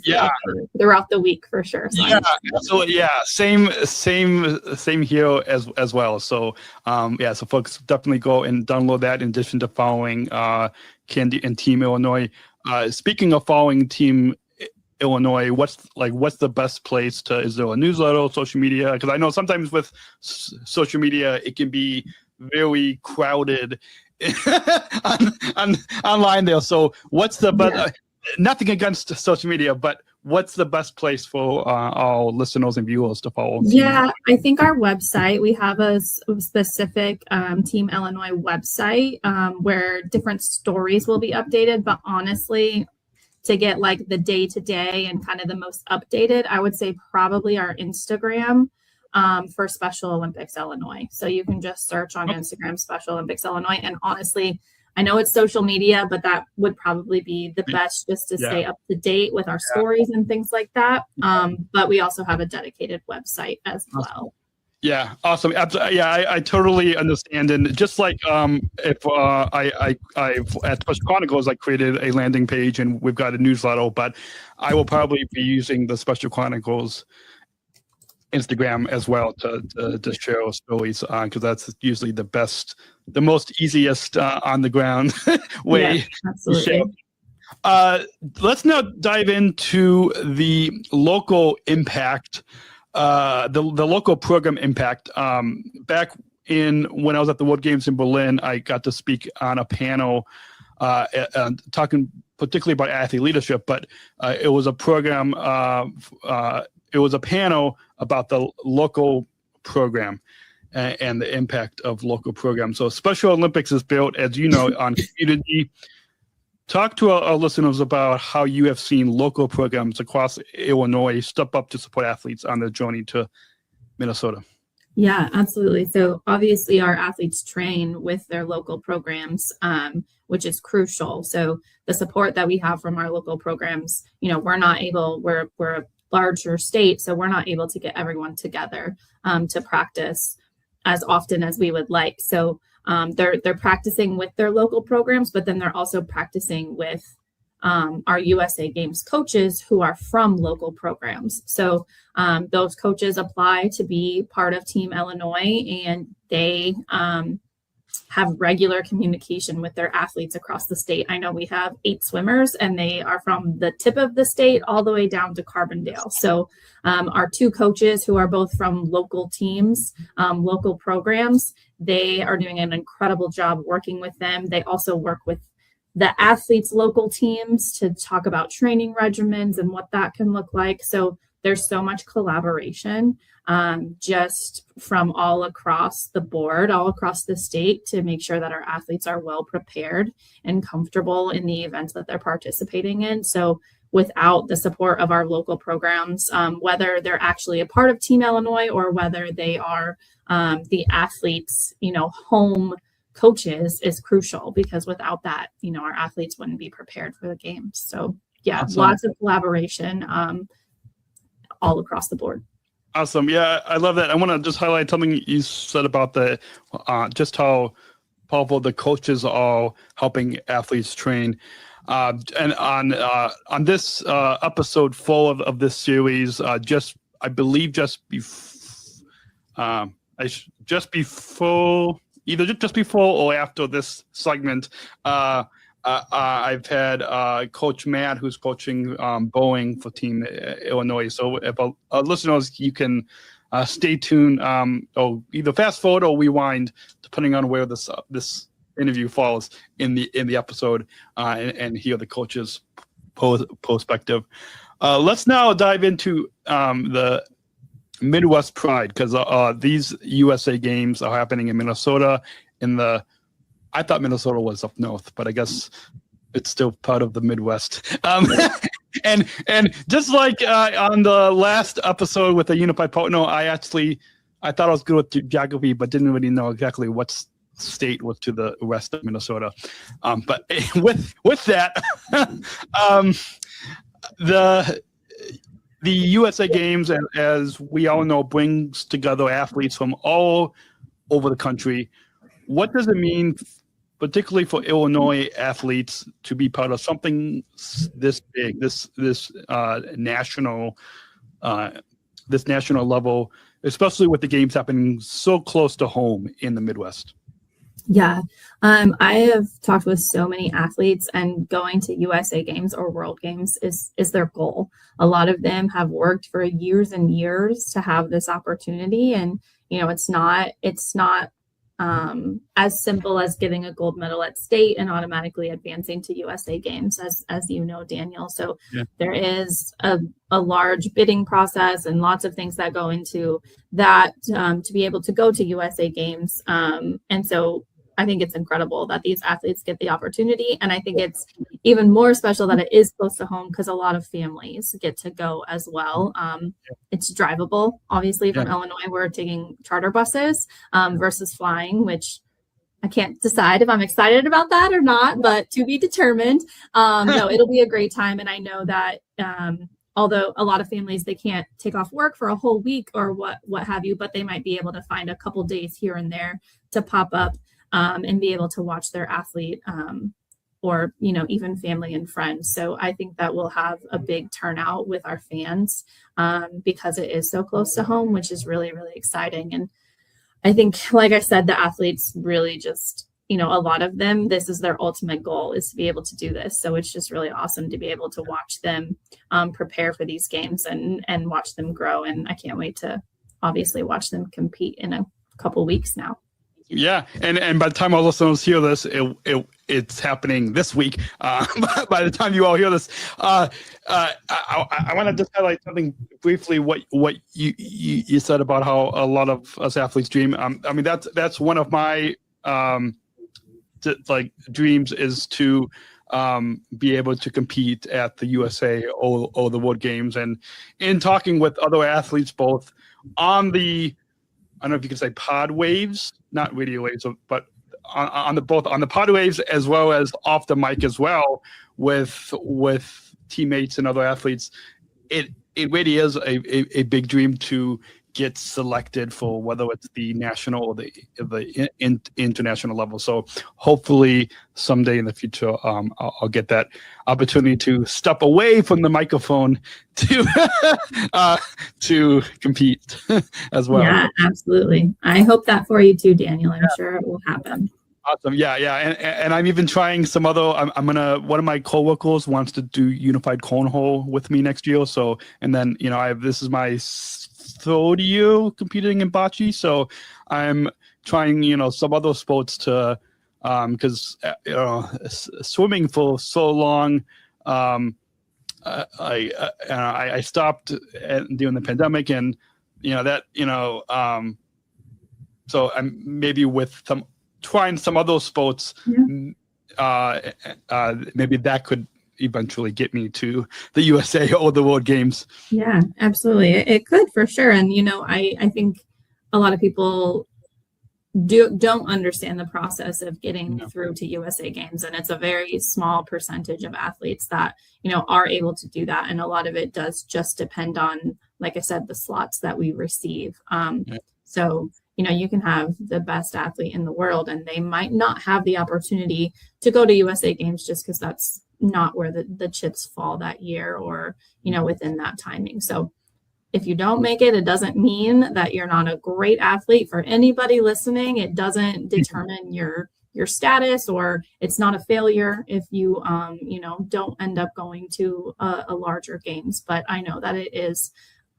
throughout the week for sure. So same here as well. So so folks definitely go and download that in addition to following Candy and Team Illinois. Speaking of following Team Illinois, what's the best place to? Is there a newsletter, social media? Because I know sometimes with social media it can be very crowded online there. So what's the nothing against social media, but what's the best place for our listeners and viewers to follow? Yeah, I think our website, we have a specific Team Illinois website where different stories will be updated. But honestly, to get like the day-to-day and kind of the most updated, I would say probably our Instagram for Special Olympics Illinois. So you can just search on Instagram, Special Olympics Illinois. And honestly, I know it's social media, but that would probably be the best just to stay up to date with our stories and things like that. But we also have a dedicated website as well. Yeah, awesome. I totally understand. And just like if I've at Special Chronicles, I created a landing page and we've got a newsletter, but I will probably be using the Special Chronicles Instagram as well to share stories because that's usually the most easiest on the ground way to share. Let's now dive into the local impact, the local program impact. Back when I was at the World Games in Berlin, I got to speak on a panel talking particularly about athlete leadership, but it was a program. It was a panel about the local program and the impact of local programs. So Special Olympics is built, as you know, on community. Talk to our listeners about how you have seen local programs across Illinois step up to support athletes on their journey to Minnesota. Yeah, absolutely. So obviously our athletes train with their local programs, which is crucial. So the support that we have from our local programs, we're a larger state, so we're not able to get everyone together to practice as often as we would like. So they're practicing with their local programs, but then they're also practicing with our USA Games coaches who are from local programs. So those coaches apply to be part of Team Illinois, and they have regular communication with their athletes across the state. I know we have 8 swimmers, and they are from the tip of the state all the way down to Carbondale. So our 2 coaches who are both from local teams, local programs, they are doing an incredible job working with them. They also work with the athletes' local teams to talk about training regimens and what that can look like. So there's so much collaboration just from all across the board, all across the state, to make sure that our athletes are well prepared and comfortable in the events that they're participating in. So without the support of our local programs, whether they're actually a part of Team Illinois or whether they are the athletes, home coaches, is crucial, because without that, our athletes wouldn't be prepared for the games. So yeah, awesome. Lots of collaboration all across the board. Awesome. Yeah, I love that. I want to just highlight something you said about the just how powerful the coaches are helping athletes train. And on this episode 4 of this series, just before or after this segment, I've had Coach Matt, who's coaching Boeing for Team Illinois. So if listeners, you can stay tuned, or either fast forward or rewind, depending on where this interview falls in the episode, and hear the coach's perspective. Let's now dive into the Midwest Pride, because these USA Games are happening in Minnesota. I thought Minnesota was up north, but I guess it's still part of the Midwest. And just like on the last episode with a unified partner, I thought I was good with geography, but didn't really know exactly what state was to the west of Minnesota. But with that, the USA Games, as we all know, brings together athletes from all over the country. What does it mean particularly for Illinois athletes to be part of something this big, this national level, especially with the games happening so close to home in the Midwest? Yeah, I have talked with so many athletes, and going to USA Games or World Games is their goal. A lot of them have worked for years and years to have this opportunity, and it's not as simple as getting a gold medal at state and automatically advancing to USA Games, as you know, Daniel. So there is a large bidding process and lots of things that go into that to be able to go to USA Games. And so I think it's incredible that these athletes get the opportunity. And I think it's even more special that it is close to home because a lot of families get to go as well. It's drivable, obviously, from Illinois. We're taking charter buses versus flying, which I can't decide if I'm excited about that or not, but to be determined. No, it'll be a great time. And I know that although a lot of families, they can't take off work for a whole week or what have you, but they might be able to find a couple days here and there to pop up and be able to watch their athlete or, even family and friends. So I think that we'll have a big turnout with our fans because it is so close to home, which is really, really exciting. And I think, like I said, the athletes really just, a lot of them, this is their ultimate goal, is to be able to do this. So it's just really awesome to be able to watch them prepare for these games and watch them grow. And I can't wait to obviously watch them compete in a couple weeks now. Yeah, and by the time our listeners hear this, it's happening this week. By the time you all hear this, I want to just highlight something briefly. What you said about how a lot of us athletes dream. I mean, that's one of my dreams, is to be able to compete at the USA or the World Games. And in talking with other athletes, both on the, I don't know if you can say pod waves, not radio waves, but on the pod waves as well as off the mic as well with teammates and other athletes. It really is a big dream to get selected for whether it's the national or the international level. So hopefully someday in the future, I'll get that opportunity to step away from the microphone to compete as well. Yeah, absolutely. I hope that for you too, Daniel. I'm sure it will happen. Awesome. Yeah. And I'm even trying some other, one of my coworkers wants to do unified cornhole with me next year. So, and then, this is my third year competing in bocce. So I'm trying, some other sports to, because swimming for so long, I stopped during the pandemic, and so I'm maybe with trying some other sports, maybe that could eventually get me to the USA or the World Games. Yeah, absolutely. It could, for sure. And, I think a lot of people don't understand the process of getting through to USA Games. And it's a very small percentage of athletes that, are able to do that. And a lot of it does just depend on, like I said, the slots that we receive. So, you can have the best athlete in the world and they might not have the opportunity to go to USA Games just because that's not where the chips fall that year or, within that timing. So if you don't make it, it doesn't mean that you're not a great athlete. For anybody listening, it doesn't determine your status, or it's not a failure if you, don't end up going to a larger games. But I know that it is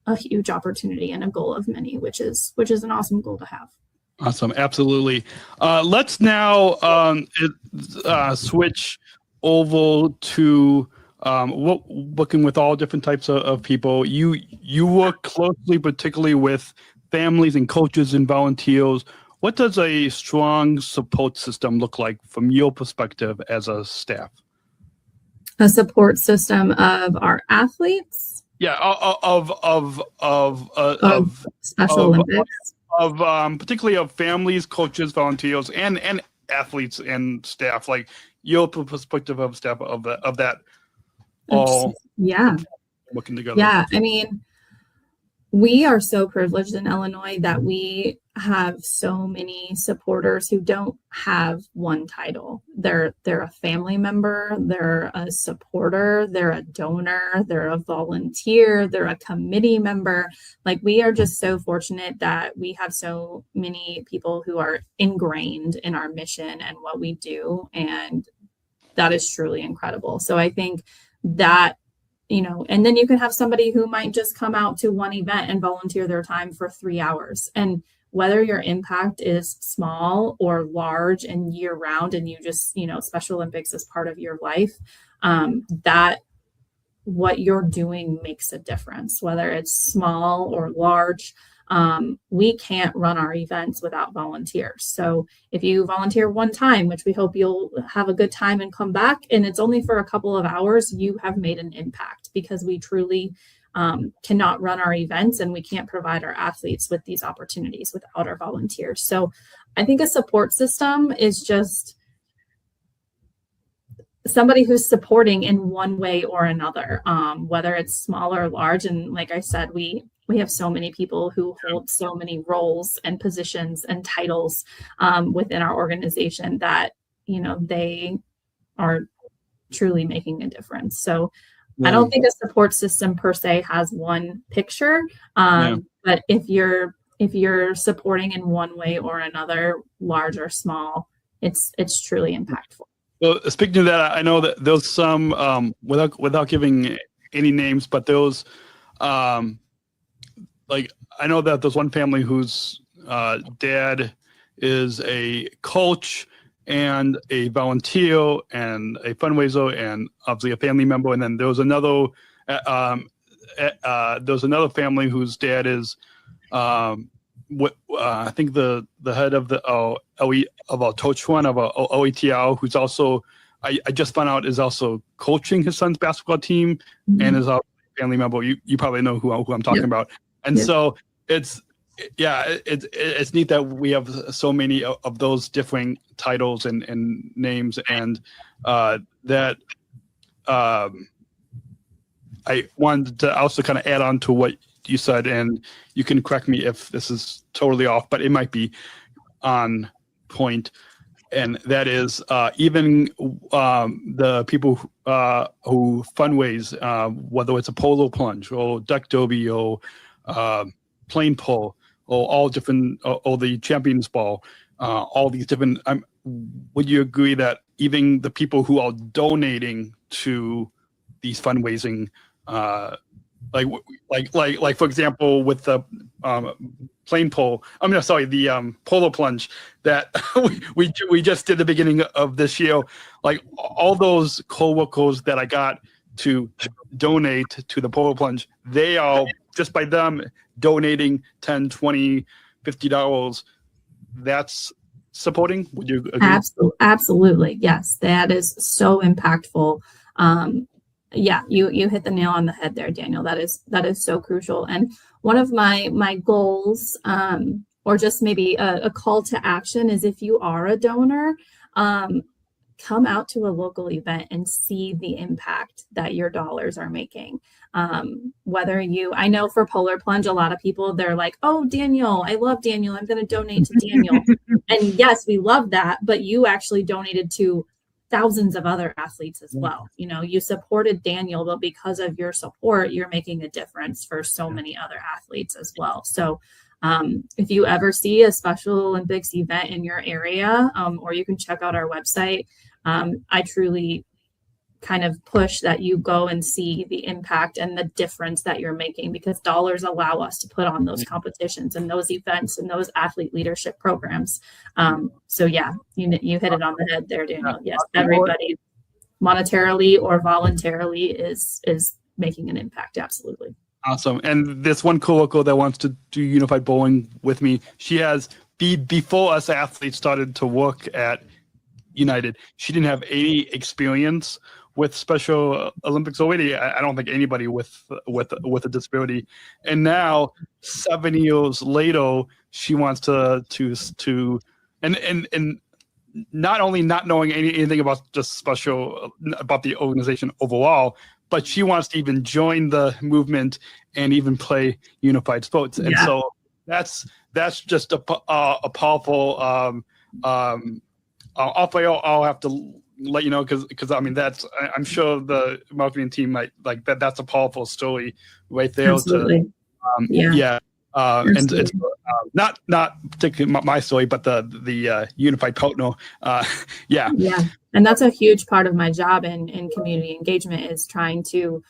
a huge opportunity and a goal of many, which is an awesome goal to have. Awesome. Absolutely. Let's now switch over to working with all different types of people. You work closely, particularly with families and coaches and volunteers. What does a strong support system look like from your perspective as a staff? A support system of our athletes? Yeah, of Special Olympics. Particularly of families, coaches, volunteers, and athletes and staff. Like your perspective of staff of that all working together. Yeah, I mean, we are so privileged in Illinois that we have so many supporters who don't have one title. They're a family member, they're a supporter, they're a donor, they're a volunteer, they're a committee member. Like, we are just so fortunate that we have so many people who are ingrained in our mission and what we do, and that is truly incredible. So I think that, you know, and then you can have somebody who might just come out to one event and volunteer their time for 3 hours. And whether your impact is small or large and year round, and you just, you know, Special Olympics is part of your life, that what you're doing makes a difference, whether it's small or large. We can't run our events without volunteers. So if you volunteer one time, which we hope you'll have a good time and come back, and it's only for a couple of hours, you have made an impact, because we truly cannot run our events and we can't provide our athletes with these opportunities without our volunteers. So I think a support system is just somebody who's supporting in one way or another, whether it's small or large. And like I said, we have so many people who hold so many roles and positions and titles within our organization that, you know, they are truly making a difference. So I don't think a support system per se has one picture, but if you're supporting in one way or another, large or small, it's truly impactful. Well, speaking of that, I know that there's some without giving any names, but those like, I know that there's one family whose dad is a coach and a volunteer and a fundraiser and obviously a family member. And then there was another family whose dad is I think the head of the of a coach one of a OETL, who's also, I just found out, is also coaching his son's basketball team, and is a family member. You probably know who I'm talking about. And so it's neat that we have so many of those different titles and names, and that I wanted to also kind of add on to what you said, and you can correct me if this is totally off, but it might be on point. And that is even the people who fundraise, whether it's a polo plunge or duck derby or plane pole or all different, or the Champions Ball, all these different. Would you agree that even the people who are donating to these fundraising, like for example, with the plane pole, the polo plunge that we just did the beginning of this year, like all those co-workers that I got to donate to the polo plunge, they are, just by them donating $10, $20, $50, that's supporting. Would you agree? Absolutely. Yes. That is so impactful. Yeah, you hit the nail on the head there, Daniel. That is so crucial. And one of my goals, or just maybe a call to action, is if you are a donor, come out to a local event and see the impact that your dollars are making. I know for Polar Plunge, a lot of people, they're like, oh, Daniel, I love Daniel, I'm going to donate to Daniel. And yes, we love that, but you actually donated to thousands of other athletes as well. You know, you supported Daniel, but because of your support, you're making a difference for so many other athletes as well. So if you ever see a Special Olympics event in your area, or you can check out our website, I truly kind of push that you go and see the impact and the difference that you're making, because dollars allow us to put on those competitions and those events and those athlete leadership programs. So yeah, you hit it on the head there, Daniel. Yes, everybody monetarily or voluntarily is making an impact. Absolutely. Awesome. And this one coworker that wants to do unified bowling with me, she has, before us athletes started to work at United, she didn't have any experience with Special Olympics already. I don't think anybody with a disability. And now 7 years later, she wants to and not only not knowing anything about about the organization overall, but she wants to even join the movement and even play unified sports. And so that's that's just a powerful. I'll have to let you know because I mean I'm sure the marketing team might like that. That's a powerful story right there. Absolutely. And it's not particularly my story, but the unified partner. Yeah, and that's a huge part of my job in community engagement is trying to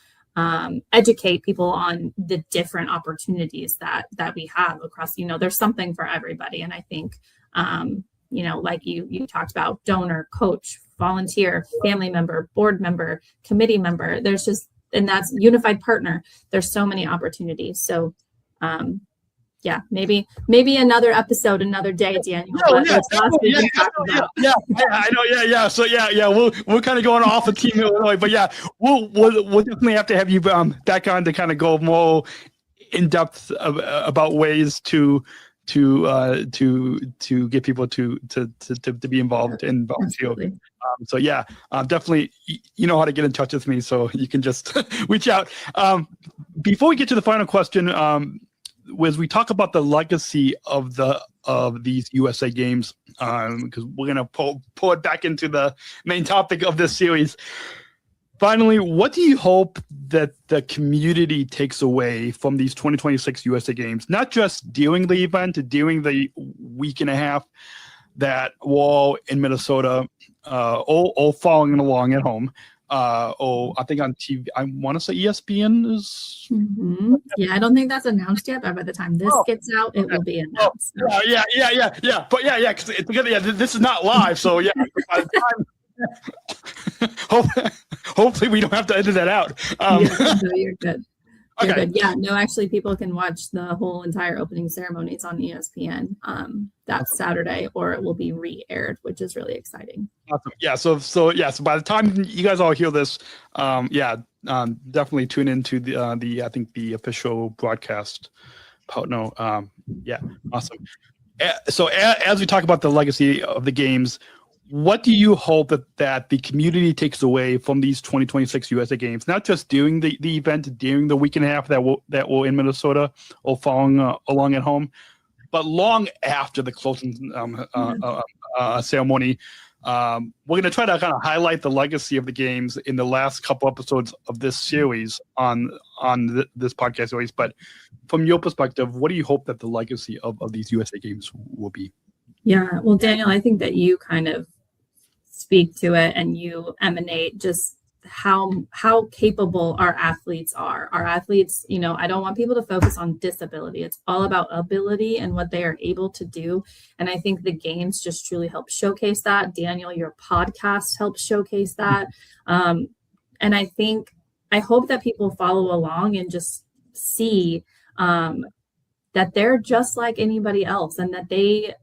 educate people on the different opportunities that we have across. There's something for everybody, and I think like you talked about, donor, coach, volunteer, family member, board member, committee member. And that's unified partner. There's so many opportunities. So. Maybe another episode, another day, Daniel. I know. So we're kind of going off of Team Illinois, but we'll definitely have to have you back on to kind of go more in depth about ways to get people to be involved in volunteer. Definitely, you know how to get in touch with me, so you can just reach out. Before we get to the final question, as we talk about the legacy of these USA Games, because we're gonna pull it back into the main topic of this series. Finally, what do you hope that the community takes away from these 2026 USA Games? Not just during the event, during the week and a half that we're all in Minnesota, all following along at home. I think on TV, I want to say ESPN is. Mm-hmm. Yeah, I don't think that's announced yet, but by the time this gets out, it will be announced. Yeah. But because this is not live, so by the time, hopefully we don't have to edit that out. You're good. Okay. Good. Yeah, no, actually people can watch the whole entire opening ceremonies on ESPN that Saturday, or it will be re-aired, which is really exciting. Awesome. Yeah. So by the time you guys all hear this, definitely tune into the I think the official broadcast partner. Awesome. So as we talk about the legacy of the games, what do you hope that the community takes away from these 2026 USA Games? Not just during the event, during the week and a half that we're in Minnesota or following along at home, but long after the closing ceremony. We're going to try to kind of highlight the legacy of the games in the last couple episodes of this series on this podcast series. But from your perspective, what do you hope that the legacy of these USA Games will be? Yeah, well, Daniel, I think that you kind of speak to it and you emanate just how capable our athletes are. Our athletes, I don't want people to focus on disability. It's all about ability and what they are able to do. And I think the games just truly help showcase that. Daniel, your podcast helps showcase that. And I hope that people follow along and just see that they're just like anybody else, and that they,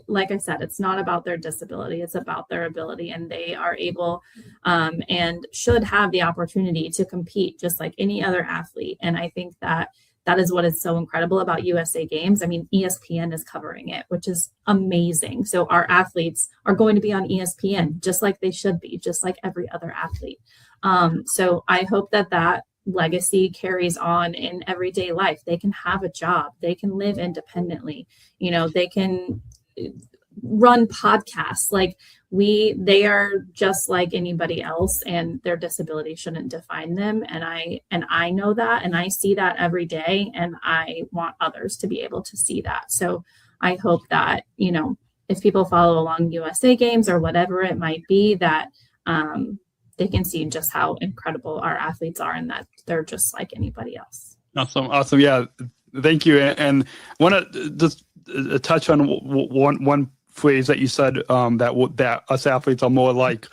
like I said, it's not about their disability, it's about their ability, and they are able and should have the opportunity to compete just like any other athlete. And I think that is what is so incredible about USA Games. I mean, ESPN is covering it, which is amazing. So our athletes are going to be on ESPN just like they should be, just like every other athlete. So I hope that legacy carries on in everyday life. They can have a job, they can live independently, they can run podcasts. Like they are just like anybody else, and their disability shouldn't define them. And I know that, and I see that every day, and I want others to be able to see that. So I hope that, if people follow along USA Games or whatever it might be, that they can see just how incredible our athletes are, and that they're just like anybody else. Awesome. Yeah. Thank you. And I want to just touch on one phrase that you said, that us athletes are more like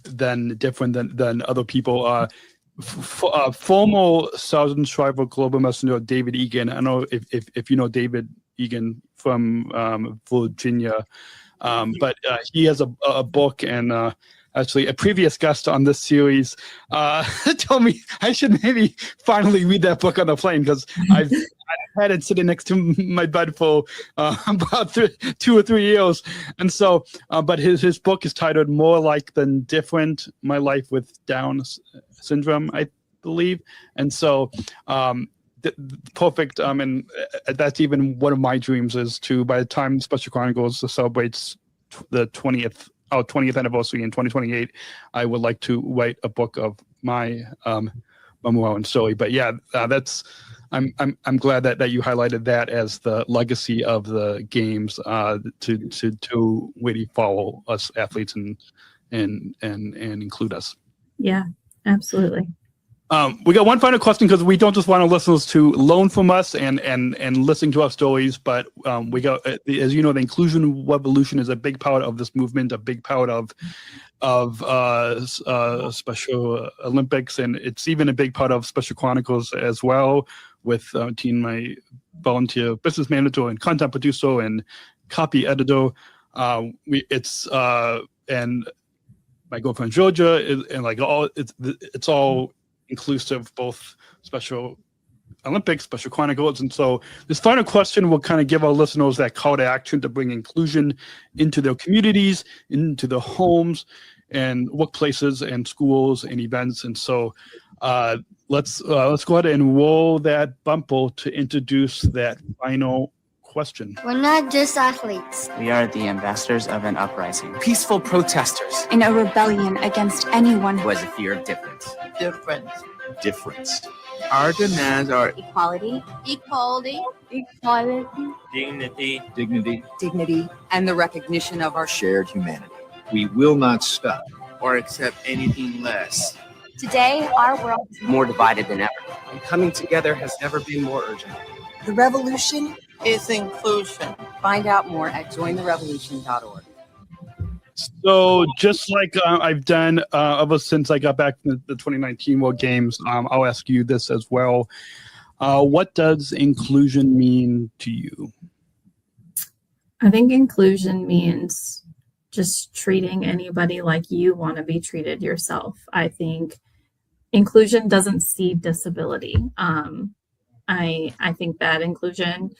than different than other people. Former Sergeant Shriver Global Messenger David Egan. I don't know if you know David Egan from Virginia, but he has a book, and actually a previous guest on this series told me I should maybe finally read that book on the plane, because I've had it sitting next to my bed for about 2 or 3 years. And so, but his book is titled More Like Than Different, My Life with Down Syndrome, I believe. And so perfect. And that's even one of my dreams is to, by the time Special Chronicles celebrates the 20th anniversary in 2028, I would like to write a book of my memoir and story. But yeah, that's. I'm glad that you highlighted that as the legacy of the games to really follow us athletes and include us. Yeah, absolutely. We got one final question because we don't just want our listeners to learn from us and listen to our stories, but we got, as you know, the inclusion revolution is a big part of this movement, a big part of Special Olympics, and it's even a big part of Special Chronicles as well, with my volunteer business manager and content producer and copy editor. And my girlfriend Georgia and like all it's all inclusive, both Special Olympics, Special Chronicles. And so this final question will kind of give our listeners that call to action to bring inclusion into their communities, into their homes and workplaces and schools and events. And so let's go ahead and roll that bumper to introduce that final question. We're not just athletes. We are the ambassadors of an uprising. Peaceful protesters. In a rebellion against anyone Who has a fear of difference. Difference. Our demands are Equality. Equality. dignity, Dignity. And the recognition of our Shared humanity. We will not stop. or accept anything less. Today, our world is More divided than ever. And coming together has never been more urgent. The revolution. It's inclusion. Find out more at jointherevolution.org. So just like I've done ever since I got back from the 2019 World Games, I'll ask you this as well. What does inclusion mean to you? I think inclusion means just treating anybody like you want to be treated yourself. I think inclusion doesn't see disability. I think that inclusion,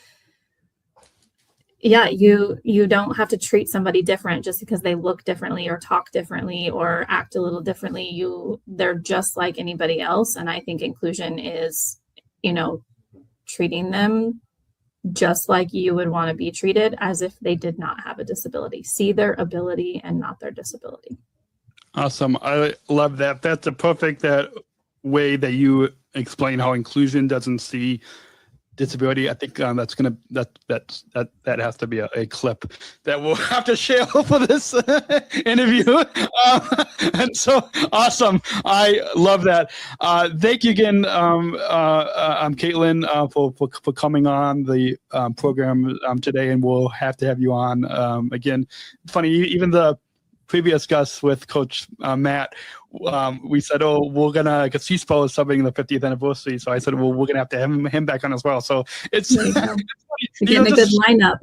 you don't have to treat somebody different just because they look differently or talk differently or act a little differently. They're just like anybody else. And I think inclusion is, treating them just like you would want to be treated, as if they did not have a disability. See their ability and not their disability. Awesome. I love that. That's a perfect way that you explain how inclusion doesn't see disability. I think that has to be a clip that we'll have to share for this interview. And so awesome. I love that. Thank you again, Katelin, for coming on the program today, and we'll have to have you on again. Funny, even the previous guest with Coach Matt, we said, because CSPO is celebrating the 50th anniversary. So I said, we're going to have him back on as well. So it's getting a good lineup.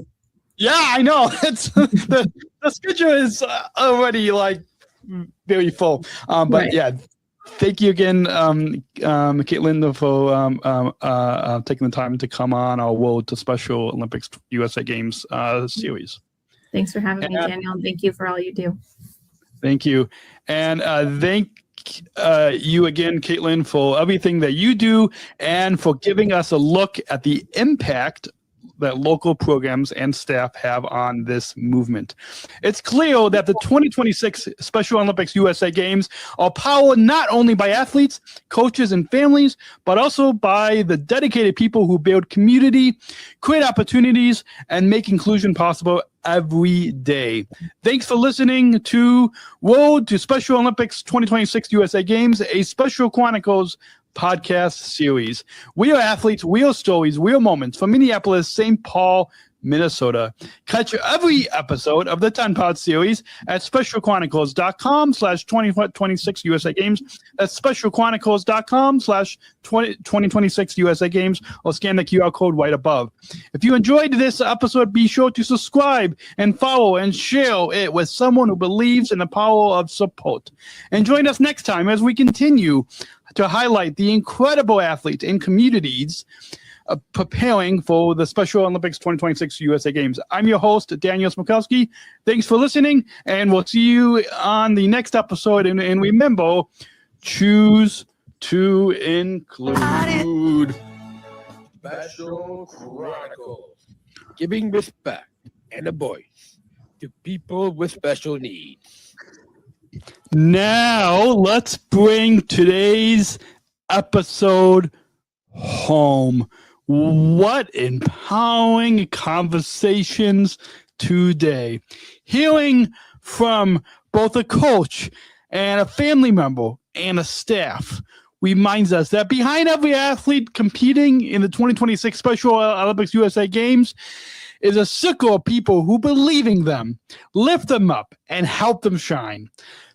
Yeah, I know. It's the schedule is already like very full. But right. Yeah, thank you again, Katelin, for taking the time to come on our World to Special Olympics USA Games series. Thanks for having me, Daniel. And thank you for all you do. Thank you. And thank you again, Katelin, for everything that you do and for giving us a look at the impact that local programs and staff have on this movement. It's clear that the 2026 Special Olympics USA Games are powered not only by athletes, coaches, and families, but also by the dedicated people who build community, create opportunities, and make inclusion possible every day. Thanks for listening to Road to Special Olympics 2026 USA Games, a Special Chronicles podcast series. We are athletes, we are stories, we are moments from Minneapolis, St. Paul, Minnesota. Catch every episode of the 10-part series at specialchronicles.com/2026 USA Games. That's specialchronicles.com/2026 USA Games, or scan the QR code right above. If you enjoyed this episode, be sure to subscribe and follow and share it with someone who believes in the power of support. And join us next time as we continue to highlight the incredible athletes and communities preparing for the Special Olympics 2026 USA Games. I'm your host, Daniel Smokowski. Thanks for listening, and we'll see you on the next episode. And remember, choose to include. Special Chronicles, giving respect and a voice to people with special needs. Now, let's bring today's episode home. What empowering conversations today. Hearing from both a coach and a family member and a staff reminds us that behind every athlete competing in the 2026 Special Olympics USA Games is a circle of people who believe in them, lift them up, and help them shine.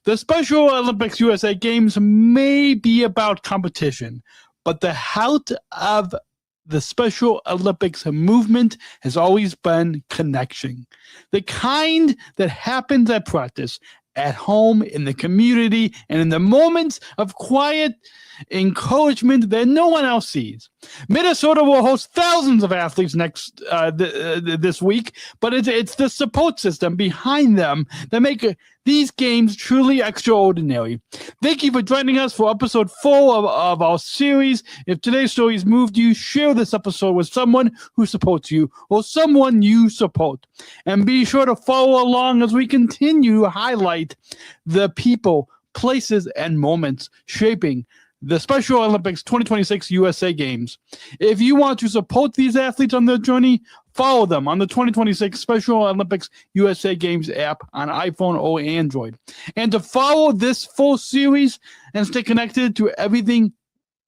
The Special Olympics USA Games may be about competition, but the heart of the Special Olympics movement has always been connection. The kind that happens at practice, at home, in the community, and in the moments of quiet encouragement that no one else sees. Minnesota will host thousands of athletes this week, but it's the support system behind them that make these games truly extraordinary. Thank you for joining us for episode 4 of our series. If today's stories moved you, share this episode with someone who supports you or someone you support. And be sure to follow along as we continue to highlight the people, places, and moments shaping the Special Olympics 2026 USA Games. If you want to support these athletes on their journey, follow them on the 2026 Special Olympics USA Games app on iPhone or Android. And to follow this full series and stay connected to everything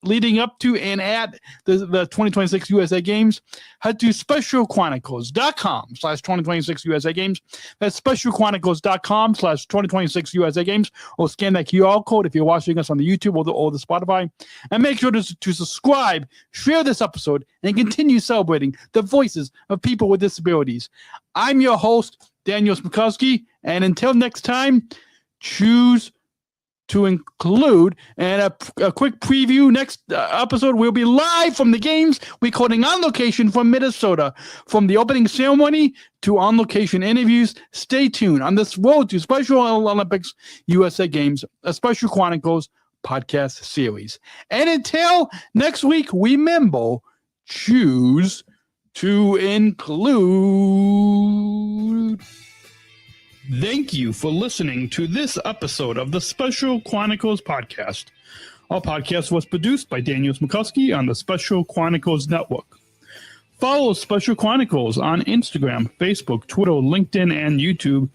leading up to and at the 2026 USA Games, head to specialchronicles.com/2026 USA Games. That's specialchronicles.com/2026 USA Games, or scan that QR code if you're watching us on the YouTube or the Spotify. And make sure to subscribe, share this episode, and continue celebrating the voices of people with disabilities. I'm your host, Daniel Smikowski, and until next time, choose to include. And a quick preview, next episode we'll be live from the games, recording on location from Minnesota, from the opening ceremony to on location interviews. Stay tuned on this road to Special Olympics USA Games, a Special Chronicles podcast series. And until next week, remember, choose to include. Thank you for listening to this episode of the Special Chronicles Podcast. Our podcast was produced by Daniel Smikowski on the Special Chronicles Network. Follow Special Chronicles on Instagram, Facebook, Twitter, LinkedIn, and YouTube.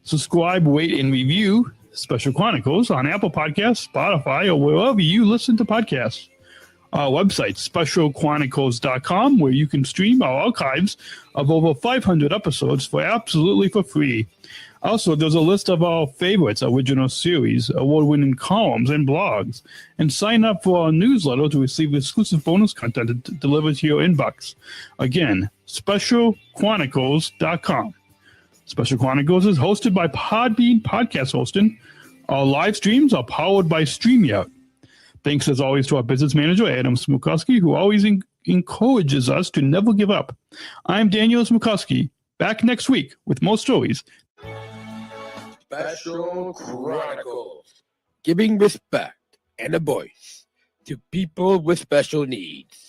Subscribe, rate, and review Special Chronicles on Apple Podcasts, Spotify, or wherever you listen to podcasts. Our website, specialchronicles.com, where you can stream our archives of over 500 episodes absolutely for free. Also, there's a list of our favorites, original series, award-winning columns, and blogs. And sign up for our newsletter to receive exclusive bonus content delivered to your inbox. Again, specialchronicles.com. Special Chronicles is hosted by Podbean Podcast Hosting. Our live streams are powered by StreamYard. Thanks, as always, to our business manager, Adam Smukowski, who always encourages us to never give up. I'm Daniel Smukowski, back next week with more stories. Special Chronicles, giving respect and a voice to people with special needs.